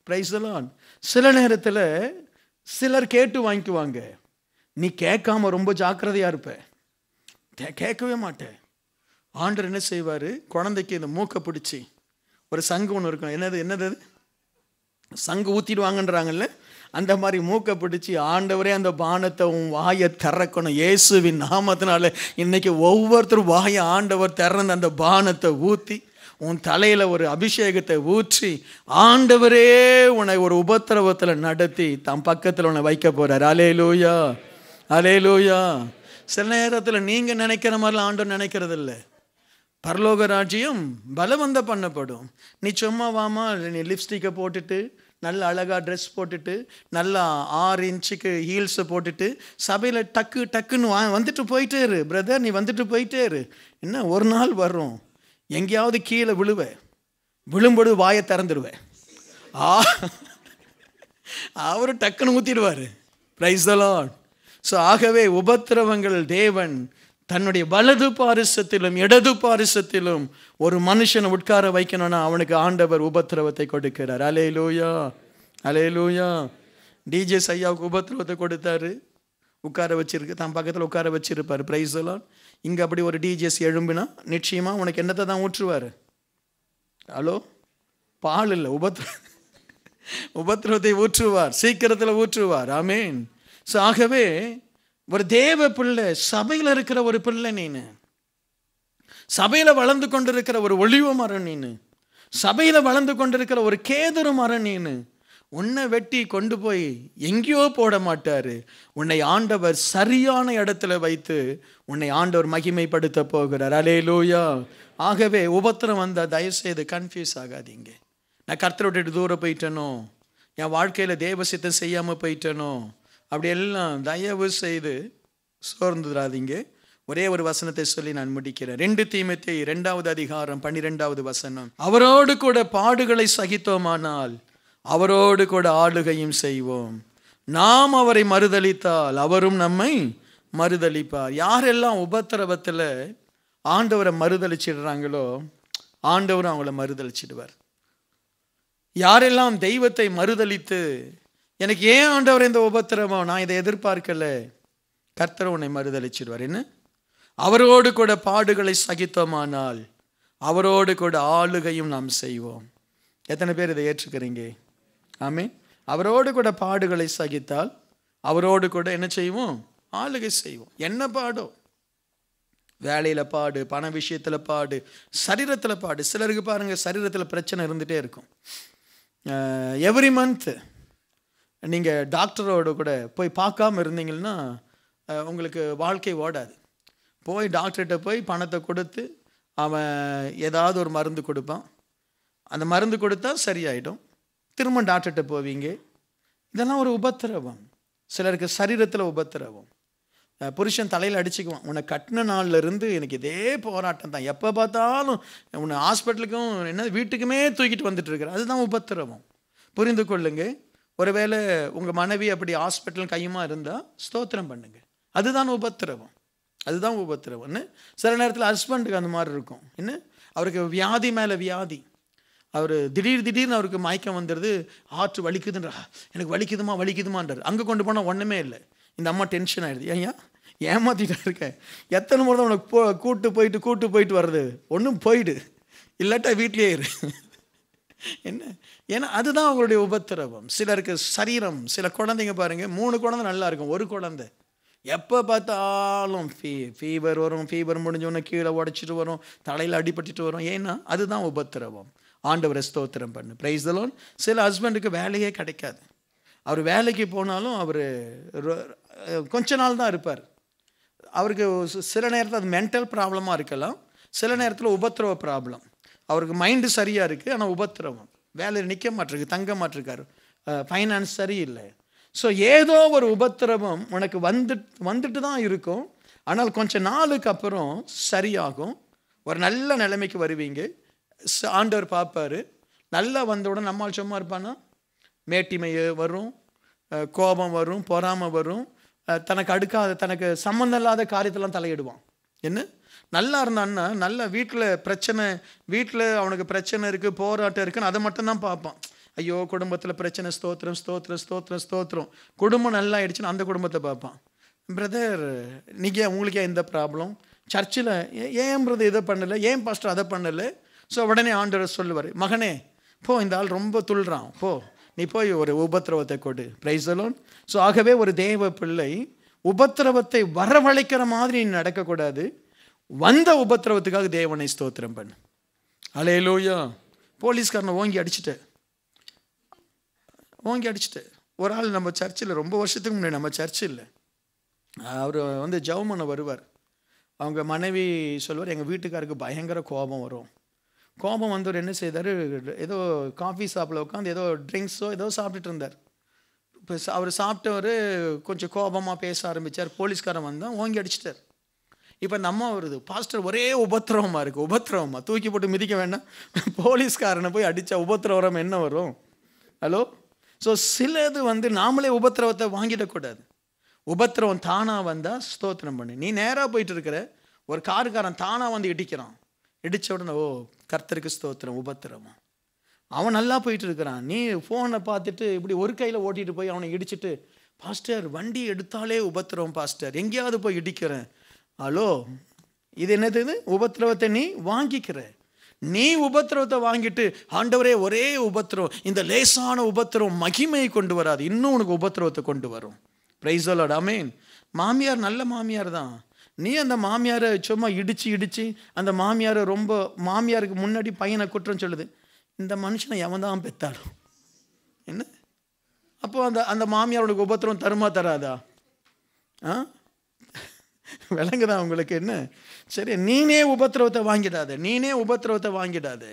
Price the Lord. சில நேரத்தில் சிலர் கேட்டு வாங்கிக்குவாங்க, நீ கேட்காம ரொம்ப ஜாக்கிரதையாக இருப்ப, கேட்கவே மாட்டேன். ஆண்டவர் என்ன செய்வார், குழந்தைக்கு இந்த மூக்கை பிடிச்சி ஒரு சங்கு ஒன்று இருக்கும், என்னது சங்கு ஊற்றிடுவாங்கன்றாங்கல்ல, அந்த மாதிரி மூக்கை பிடிச்சி ஆண்டவரே அந்த பானத்தை உன் வாயை திறக்கணும் இயேசுவின் நாமத்தினால. இன்னைக்கு ஒவ்வொருத்தரும் வாயை ஆண்டவர் திறந்து அந்த பானத்தை ஊற்றி உன் தலையில் ஒரு அபிஷேகத்தை ஊற்றி ஆண்டவரே உன்னை ஒரு உபத்திரவத்தில் நடத்தி தம் பக்கத்தில் உன்னை வைக்க போகிறார். அல்லேலூயா, அல்லேலூயா. சில நேரத்தில் நீங்கள் நினைக்கிற மாதிரிலாம் ஆண்டவர் நினைக்கிறது இல்லை. பரலோக ராஜ்யம் பலவந்த பண்ணப்படும். நீ சும்மா வாமா, நீ லிப்ஸ்டிக்கை போட்டுட்டு நல்ல அழகாக ட்ரெஸ் போட்டுட்டு நல்லா 6 இன்ச்சுக்கு ஹீல்ஸை போட்டுட்டு சபையில் டக்குன்னு வந்துட்டு போயிட்டே இரு பிரதர், நீ வந்துட்டு போயிட்டே இரு. என்ன ஒரு நாள் வரும் எங்கேயாவது கீழே விழும்பொழுது வாயை திறந்துடுவேன், அவரு டக்குன்னு ஊற்றிடுவார். Praise the Lord. ஸோ ஆகவே உபத்திரவங்கள் தேவன் தன்னுடைய வலது பாரிசத்திலும் இடது பாரிசத்திலும் ஒரு மனுஷனை உட்கார வைக்கணும்னா அவனுக்கு ஆண்டவர் உபத்திரவத்தை கொடுக்கிறார். அல்லேலூயா, அல்லேலூயா. டிஜே ஐயாவுக்கு உபத்திரவத்தை கொடுத்தாரு, உட்கார வச்சிருக்கு, தன் பக்கத்தில் உட்கார வச்சிருப்பார். Praise the Lord. இங்கே அப்படி ஒரு டிஜேஸ் எழும்பினா நிச்சயமாக உனக்கு என்னத்தை தான் ஊற்றுவார்? ஹலோ, பால் இல்லை, உபத்திரவத்தை ஊற்றுவார், சீக்கிரத்தில் ஊற்றுவார். ஆமேன். ஸோ ஆகவே ஒரு தேவ பிள்ளை, சபையில் இருக்கிற ஒரு பிள்ளை, நீனு சபையில் வளர்ந்து கொண்டிருக்கிற ஒரு ஒளிவ மரம், நீனு சபையில் வளர்ந்து கொண்டிருக்கிற ஒரு கேதுரு மரம், நீனு உன்னை வெட்டி கொண்டு போய் எங்கேயோ போட மாட்டாரு. உன்னை ஆண்டவர் சரியான இடத்துல வைத்து உன்னை ஆண்டவர் மகிமைப்படுத்த போகிறார். அல்லேலூயா. ஆகவே உபத்திரம் வந்தால் தயவுசெய்து கன்ஃபியூஸ் ஆகாதீங்க. நான் கர்த்தரை விட்டுட்டு தூரம் போயிட்டேனோ, என் வாழ்க்கையில் தேவ சித்தம் செய்யாமல் போயிட்டேனோ, அப்படியெல்லாம் தயவு செய்து சோர்ந்துடாதீங்க. ஒரே ஒரு வசனத்தை சொல்லி நான் முடிக்கிறேன். 2 தீமோத்தேயு 2வது அதிகாரம் 12வது வசனம். அவரோடு கூட பாடுகளை சகித்தோமானால் அவரோடு கூட ஆளுகையும் செய்வோம். நாம் அவரை மறுதலித்தால் அவரும் நம்மை மறுதலிப்பார். யாரெல்லாம் உபத்திரவத்தில் ஆண்டவரை மறுதலிச்சிடுறாங்களோ ஆண்டவரும் அவங்கள மறுதலிச்சிடுவார். யாரெல்லாம் தெய்வத்தை மறுதலித்து எனக்கு ஏன் ஆண்டவர் இந்த உபத்திரவம், நான் இதை எதிர்பார்க்கல, கர்த்தர் உன்னை மறுதலிச்சிடுவார். என்ன? அவரோடு கூட பாடுகளை சகித்தோமானால் அவரோடு கூட ஆளுகையும் நாம் செய்வோம். எத்தனை பேர் இதை ஏற்றுக்கிறீங்க? ஆமே. அவரோடு கூட பாடுகளை சகித்தால் அவரோடு கூட என்ன செய்வோம்? ஆளுகை செய்வோம். என்ன பாடோ? வேலையில் பாடு, பண விஷயத்தில் பாடு, சரீரத்தில் பாடு. சிலருக்கு பாருங்கள் சரீரத்தில் பிரச்சனை இருந்துகிட்டே இருக்கும். எவ்ரி மந்த் நீங்கள் டாக்டரோடு கூட போய் பார்க்காம இருந்தீங்கன்னா உங்களுக்கு வாழ்க்கை ஓடாது. போய் டாக்டர்கிட்ட போய் பணத்தை கொடுத்து அவன் ஏதாவது ஒரு மருந்து கொடுப்பான், அந்த மருந்து கொடுத்தா சரியாயிடும், திரும்ப டாக்டர்கிட்ட போவீங்க. இதெல்லாம் ஒரு உபத்திரவம். சிலருக்கு சரீரத்தில் உபத்திரவம். புருஷன் தலையில் அடிச்சுக்குவான், உன்னை கட்டின நாள்லேருந்து எனக்கு இதே போராட்டம் தான், எப்போ பார்த்தாலும் உன்னை ஹாஸ்பிட்டலுக்கும் என்ன வீட்டுக்குமே தூக்கிட்டு வந்துட்டு இருக்கிற. அதுதான் உபத்திரவம். புரிந்து கொள்ளுங்க. ஒருவேளை உங்கள் மனைவி அப்படி ஹாஸ்பிட்டல் கையுமா இருந்தால் ஸ்தோத்திரம் பண்ணுங்க. அதுதான் உபத்திரவம், அதுதான் உபத்திரவம்னு. சில நேரத்தில் ஹஸ்பண்டுக்கு அந்த மாதிரி இருக்கும். என்ன, அவருக்கு வியாதி மேலே வியாதி, அவர் திடீர்னு அவருக்கு மயக்கம் வந்துடுது, ஆற்று வலிக்குதுன்றா, எனக்கு வலிக்குதுமான்றார். அங்கே கொண்டு போனால் ஒன்றுமே இல்லை. இந்த அம்மா டென்ஷன் ஆகிடுது. ஏன் ஏமாற்றிட்டா இருக்கேன், எத்தனை முறை தான் உனக்கு கூட்டு போயிட்டு வர்றது, ஒன்றும் போயிடு, இல்லாட்டா வீட்லேயே இரு. என்ன, ஏன்னா அதுதான் அவங்களுடைய உபத்திரவம். சிலருக்கு சரீரம், சில குழந்தைங்க பாருங்கள், 3 குழந்தை நல்லா இருக்கும், ஒரு குழந்தை எப்போ பார்த்தாலும் ஃபீவர் வரும், ஃபீவர் முடிஞ்சோடனே கீழே உடச்சிட்டு வரும், தலையில் அடிபட்டுட்டு வரும். ஏன்னா அதுதான் உபத்திரவம். ஆண்டவரை ஸ்தோத்திரம் பண்ணு. Price the Lord. சில ஹஸ்பண்டுக்கு வேலையே கிடைக்காது. அவர் வேலைக்கு போனாலும் அவர் கொஞ்ச நாள் தான் இருப்பார். அவருக்கு சில நேரத்தில் அது மென்டல் ப்ராப்ளமாக இருக்கலாம், சில நேரத்தில் உபத்திரவ ப்ராப்ளம். அவருக்கு மைண்டு சரியாக இருக்குது, ஆனால் உபத்திரவம், வேலையில் நிற்க மாட்டிருக்கு, தங்க மாட்டிருக்காரு, ஃபைனான்ஸ் சரியில்லை. ஸோ ஏதோ ஒரு உபத்திரவம் உனக்கு வந்துட்டு தான் இருக்கும். ஆனால் கொஞ்சம் நாளுக்கு அப்புறம் சரியாகும், ஒரு நல்ல நிலைமைக்கு வருவீங்க. ஆண்டவர் பார்ப்பார். நல்லா வந்தவுடன் நம்மால் சும்மா இருப்பானா? மேட்டிமையை வரும், கோபம் வரும், பொறாமை வரும், தனக்கு சம்மந்தம் இல்லாத காரியத்தெல்லாம் தலையிடுவான். என்ன, நல்லா இருந்தான்னா நல்லா வீட்டில் அவனுக்கு பிரச்சனை இருக்குது, போராட்டம் இருக்குன்னு அதை மட்டும்தான் பார்ப்பான். ஐயோ குடும்பத்தில் பிரச்சனை, ஸ்தோத்திரம் ஸ்தோத்திரம் ஸ்தோத்திரம் ஸ்தோத்திரம். குடும்பம் நல்லா ஆயிடுச்சுன்னு அந்த குடும்பத்தை பார்ப்பான். பிரதர், உங்களுக்கு எந்த ப்ராப்ளம், சர்ச்சில் ஏன் பிரதர் இதை பண்ணலை, ஏன் பாஸ்டர் அதை பண்ணலை. ஸோ உடனே ஆண்டவர் சொல்லுவார், மகனே போ, இந்த ஆள் ரொம்ப துள்ளுறான், போ நீ போய் ஒரு உபத்திரவத்தை கொடு. Price the Lord. ஸோ ஆகவே ஒரு தேவ பிள்ளை உபத்திரவத்தை வரவழைக்கிற மாதிரி நீ நடக்கக்கூடாது. வந்த உபத்திரவத்துக்காக தேவனை ஸ்தோத்திரம் பண்ணு. அல்லேலூயா. போலீஸ்காரனை ஓங்கி அடிச்சுட்டு ஒரு ஆள் நம்ம சர்ச்சில் ரொம்ப வருஷத்துக்கு முன்னாடி நம்ம சர்ச்சில் அவர் வந்து ஜெபம் பண்ண வருவார். அவங்க மனைவி சொல்லுவார், எங்கள் வீட்டுக்காருக்கு பயங்கர கோபம் வரும். கோபம் வந்தவர் என்ன செய்தார், ஏதோ காஃபி ஷாப்பில் உட்காந்து ஏதோ ட்ரிங்க்ஸோ ஏதோ சாப்பிட்டுட்டு இருந்தார். இப்போ அவர் சாப்பிட்டவர் கொஞ்சம் கோபமாக பேச ஆரம்பித்தார். போலீஸ்காரன் வந்தால் ஓங்கி அடிச்சிட்டார். இப்போ இந்த அம்மா வருது, பாஸ்டர் ஒரே உபத்திரவமாக இருக்குது, உபத்திரவமாக தூக்கி போட்டு மிதிக்க வேண்டாம், போலீஸ்காரனை போய் அடித்தா உபத்திரவரம் என்ன வரும்? ஹலோ. ஸோ சிலது வந்து நாமளே உபத்திரவத்தை வாங்கிடக்கூடாது. உபத்திரவம் தானாக வந்தால் ஸ்தோத்திரம் பண்ணு. நீ நேராக போயிட்டு இருக்கிற, ஒரு காருக்காரன் தானாக வந்து இடிக்கிறான், இடித்த உடனே ஓ கர்த்தருக்கு ஸ்தோத்திரம், உபத்திரவம். அவன் நல்லா போயிட்டு இருக்கிறான், நீ ஃபோனை பார்த்துட்டு இப்படி ஒரு கையில் ஓட்டிகிட்டு போய் அவனை இடிச்சிட்டு, பாஸ்டர் வண்டி எடுத்தாலே உபத்திரவம் பாஸ்டர், எங்கேயாவது போய் இடிக்கிறேன். ஹலோ, இது என்னது? இது உபத்திரவத்தை நீ வாங்கிக்கிற. நீ உபத்திரவத்தை வாங்கிட்டு ஆண்டவரே ஒரே உபத்திரம், இந்த லேசான உபத்திரம் மகிமையை கொண்டு வராது, இன்னும் உனக்கு உபத்திரவத்தை கொண்டு வரும். Praise the Lord. ஆமென். மாமியார் நல்ல மாமியார் தான், நீ அந்த மாமியாரை சும்மா இடிச்சு அந்த மாமியாரை ரொம்ப, மாமியாருக்கு முன்னாடி பையனை குற்றம் சொல்லுது, இந்த மனுஷனை எவன் தான் பெத்தாலும் என்ன? அப்போ அந்த மாமியாரோட உபத்திரம் தருமா தராதா? விளங்குதா உங்களுக்கு? என்ன சரி, நீனே உபத்திரவத்தை வாங்கிடாத.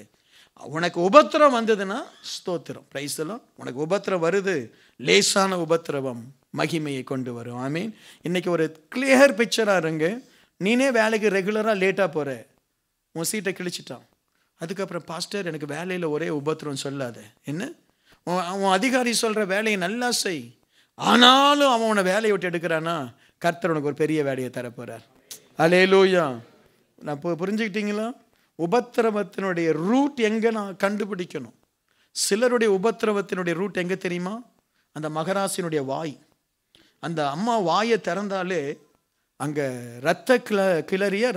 உனக்கு உபத்திரம் வந்ததுன்னா ஸ்தோத்திரம். Price the Lord. உனக்கு உபத்திரம் வருது, லேசான உபத்திரவம் மகிமையை கொண்டு வரும். ஆமீன். இன்னைக்கு ஒரு கிளியர் பிக்சராக இருங்க. நீனே வேலைக்கு ரெகுலராக லேட்டாக போகிற, உன் சீட்டை கிழிச்சிட்டான், அதுக்கப்புறம் பாஸ்டர் எனக்கு வேலையில் ஒரே உபத்திரம் சொல்லாத. என்ன? உன் அதிகாரி சொல்கிற வேலையை நல்லா செய், ஆனாலும் அவன் உன்னை வேலையை விட்டு எடுக்கிறானா, கர்த்தர் உனக்கு ஒரு பெரிய வேலையை தரப்போகிறார். அல்லேலூயா. நான் புரிஞ்சுக்கிட்டீங்களா? உபத்திரவத்தினுடைய ரூட் எங்கே நான் கண்டுபிடிக்கணும். சிலருடைய உபத்திரவத்தினுடைய ரூட் எங்கே தெரியுமா? அந்த மகராசினுடைய வாய். அந்த அம்மா வாயை திறந்தாலே அங்கே ரத்த கிளறியா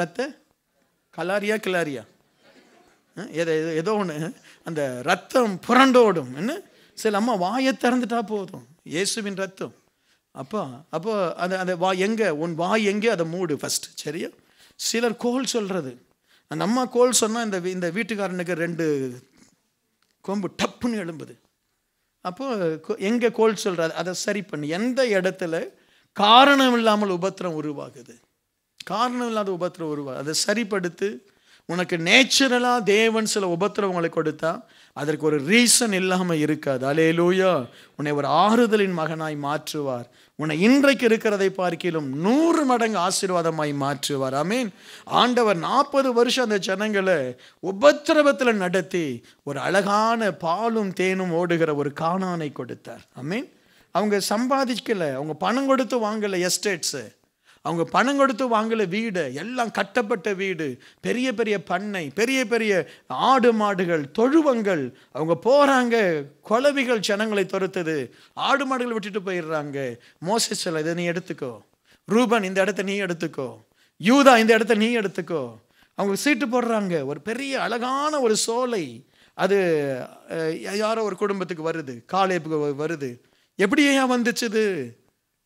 ஏதோ ஒன்று, அந்த ரத்தம் புரண்டோடும். என்ன? சில அம்மா வாயை திறந்துட்டா போதும், இயேசுவின் ரத்தம். அப்போ அந்த வாய் எங்கே, உன் வாய் எங்கே, அதை மூடு ஃபஸ்ட். சரியா? சிலர் கோல் சொல்கிறது, அந்த அம்மா கோல் சொன்னால் இந்த வீட்டுக்காரனுக்கு 2 கொம்பு டப்புன்னு எழும்புது. அப்போது எங்கே கோல் சொல்கிறாரு, அதை சரி பண்ணு. எந்த இடத்துல காரணம் இல்லாமல் உபத்திரம் உருவாகுது, காரணம் இல்லாத உபத்திரம் உருவாகுது, அதை சரிப்படுத்து. உனக்கு நேச்சுரலாக தேவன் சில உபத்திரவங்களை கொடுத்தா அதற்கு ஒரு ரீசன் இல்லாமல் இருக்காது. அல்லேலூயா. உன்னை ஒரு ஆறுதலின் மகனாய் மாற்றுவார். உன்னை இன்றைக்கு இருக்கிறதை பார்க்கிலும் 100 மடங்கு ஆசீர்வாதமாய் மாற்றுவார். ஆமீன். ஆண்டவர் 40 வருஷம் அந்த ஜனங்களை உபத்திரவத்தில் நடத்தி ஒரு அழகான பாலும் தேனும் ஓடுகிற ஒரு கானானை கொடுத்தார். ஆமீன். அவங்க சம்பாதிக்கலை, அவங்க பணம் கொடுத்து வாங்கலை எஸ்டேட்ஸு, அவங்க பணம் கொடுத்து வாங்கலை வீடு, எல்லாம் கட்டப்பட்ட வீடு, பெரிய பெரிய பண்ணை, பெரிய பெரிய ஆடு மாடுகள், தொழுவங்கள். அவங்க போகிறாங்க, கொலவிகள் ஜனங்களை துரத்துது, ஆடு மாடுகள் விட்டுட்டு போயிடுறாங்க. மோசேஸ் சொல்ல, இதை நீ எடுத்துக்கோ, ரூபன் இந்த இடத்த நீ எடுத்துக்கோ, யூதா இந்த இடத்த நீ எடுத்துக்கோ. அவங்க சீட்டு போடுறாங்க. ஒரு பெரிய அழகான ஒரு சோலை, அது யாரோ ஒரு குடும்பத்துக்கு வருது, காலேபுக்கு வருது. எப்படி ஏன் வந்துச்சுது?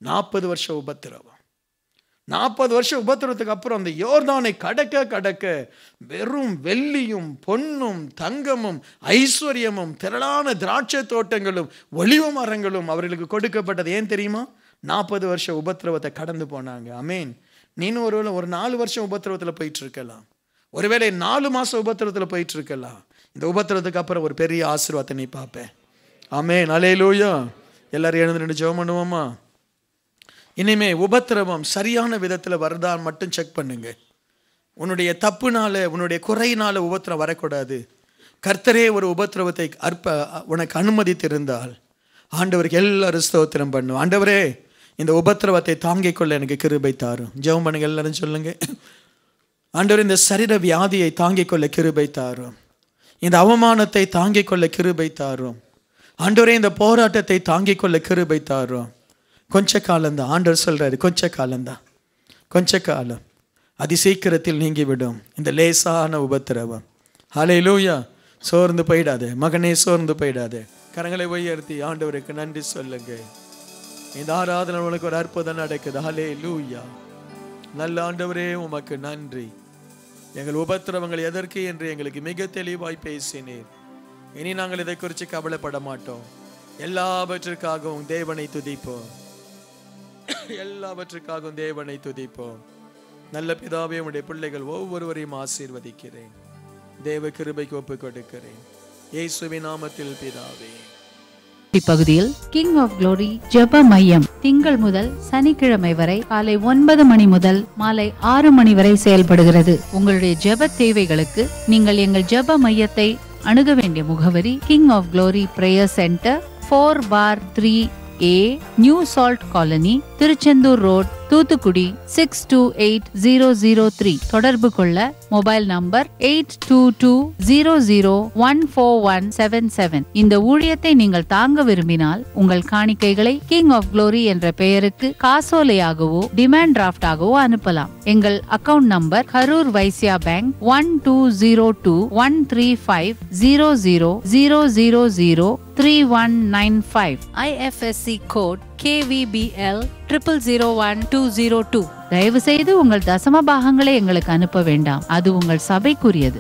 40 வருஷம் உபத்திரவம். 40 வருஷம் உபத்திரவத்துக்கு அப்புறம் அந்த யோர்தானை கடக்க வெறும் வெள்ளியும் பொன்னும் தங்கமும் ஐஸ்வர்யமும் திரளான திராட்சை தோட்டங்களும் ஒலிவ மரங்களும் அவர்களுக்கு கொடுக்கப்பட்டது. ஏன் தெரியுமா? 40 வருஷம் உபத்திரவத்தை கடந்து போனாங்க. ஆமேன். நீனும் ஒருவேளை ஒரு 4 வருஷம் உபத்திரவத்தில் போயிட்டு இருக்கலாம், ஒருவேளை 4 மாதம் உபத்திரவத்தில் போயிட்டு இருக்கலாம். இந்த உபத்திரவத்துக்கு அப்புறம் ஒரு பெரிய ஆசீர்வாதத்தை நீ பார்ப்பேன். ஆமேன். அல்லேலூயா. எல்லாரும் எழுந்து நின்று ஜெபம் பண்ணுவோமா? இனிமே உபத்திரவம் சரியான விதத்தில் வருதான்னு மட்டும் செக் பண்ணுங்க. உன்னுடைய தப்புனால, உன்னுடைய குறையினால உபத்திரம் வரக்கூடாது. கர்த்தரே ஒரு உபத்திரவத்தை உனக்கு அனுமதித்திருந்தால் ஆண்டவருக்கு எல்லாரும் ஸ்தோத்திரம் பண்ணும். ஆண்டவரே, இந்த உபத்திரவத்தை தாங்கிக் கொள்ள எனக்கு கிருபை தாரும். ஜெபம் பண்ணுங்க, எல்லாரும் சொல்லுங்க. ஆண்டவரே, இந்த சரீர வியாதியை தாங்கிக் கொள்ள கிருபை தாரும். இந்த அவமானத்தை தாங்கிக் கொள்ள கிருபை தாரும். ஆண்டவரே, இந்த போராட்டத்தை தாங்கிக் கொள்ள கிருபை தாரும். கொஞ்ச காலம்தான். ஆண்டவர் சொல்றாரு, கொஞ்ச காலம்தான், கொஞ்ச காலம். அதிசீக்கிரத்தில் நீங்கிவிடும் இந்த லேசான உபத்திரவம். ஹல்லேலூயா. சோர்ந்து போயிடாதே மகனே, சோர்ந்து போயிடாதே. கரங்களை உயர்த்தி ஆண்டவருக்கு நன்றி சொல்லுங்க. இந்த ஆராதனை உனக்கு ஒரு அற்புதம் நடக்குது. ஹல்லேலூயா. நல்ல ஆண்டவரே, உமக்கு நன்றி. எங்கள் உபத்திரவங்கள் எதற்கு என்று எங்களுக்கு மிக தெளிவாய் பேசினீர். இனி நாங்கள் இதை குறித்து கவலைப்பட மாட்டோம். எல்லாவற்றிற்காகவும் தேவனை துதிப்போம். எல்லாவற்றுக்காகவும் தேவனை துதிப்போம். நல்ல பிதாவே, உடைய பிள்ளைகள் ஒவ்வொருவரையும் ஆசீர்வதிக்கிறேன். தேவ கிருபைக்கு ஒப்புக் கொடுக்கிறேன். இயேசுவின் நாமத்தில் பிதாவே. இப்பகுதியில் கிங் ஆஃப் க்ளோரி ஜெப மையம் திங்கள் முதல் சனிக்கிழமை வரை காலை 9 மணி முதல் மாலை 6 மணி வரை செயல்படுகிறது. உங்களுடைய ஜெப தேவைகளுக்கு நீங்கள் எங்கள் ஜெப மையத்தை அணுக வேண்டிய முகவரி King of Glory Prayer Centre, 4/3A, New Salt Colony, Tiruchendur road, Thoothukudi 628003. தொடர்பு கொள்ள மொபைல் நம்பர் 8220014177. இந்த ஊழியத்தை நீங்கள் தாங்க விரும்பினால் உங்கள் காணிக்கைகளை கிங் ஆஃப் க்ளோரி என்ற பெயருக்கு காசோலையாகவோ டிமாண்ட் டிராஃப்டாகவோ அனுப்பலாம். எங்கள் account number Karur Vysya bank 1202135000003195. IFSC code KVBL 00010202. தயவு செய்து உங்கள் தசம பாகங்களை எங்களுக்கு அனுப்ப வேண்டாம். அது உங்கள் சபைக்குரியது.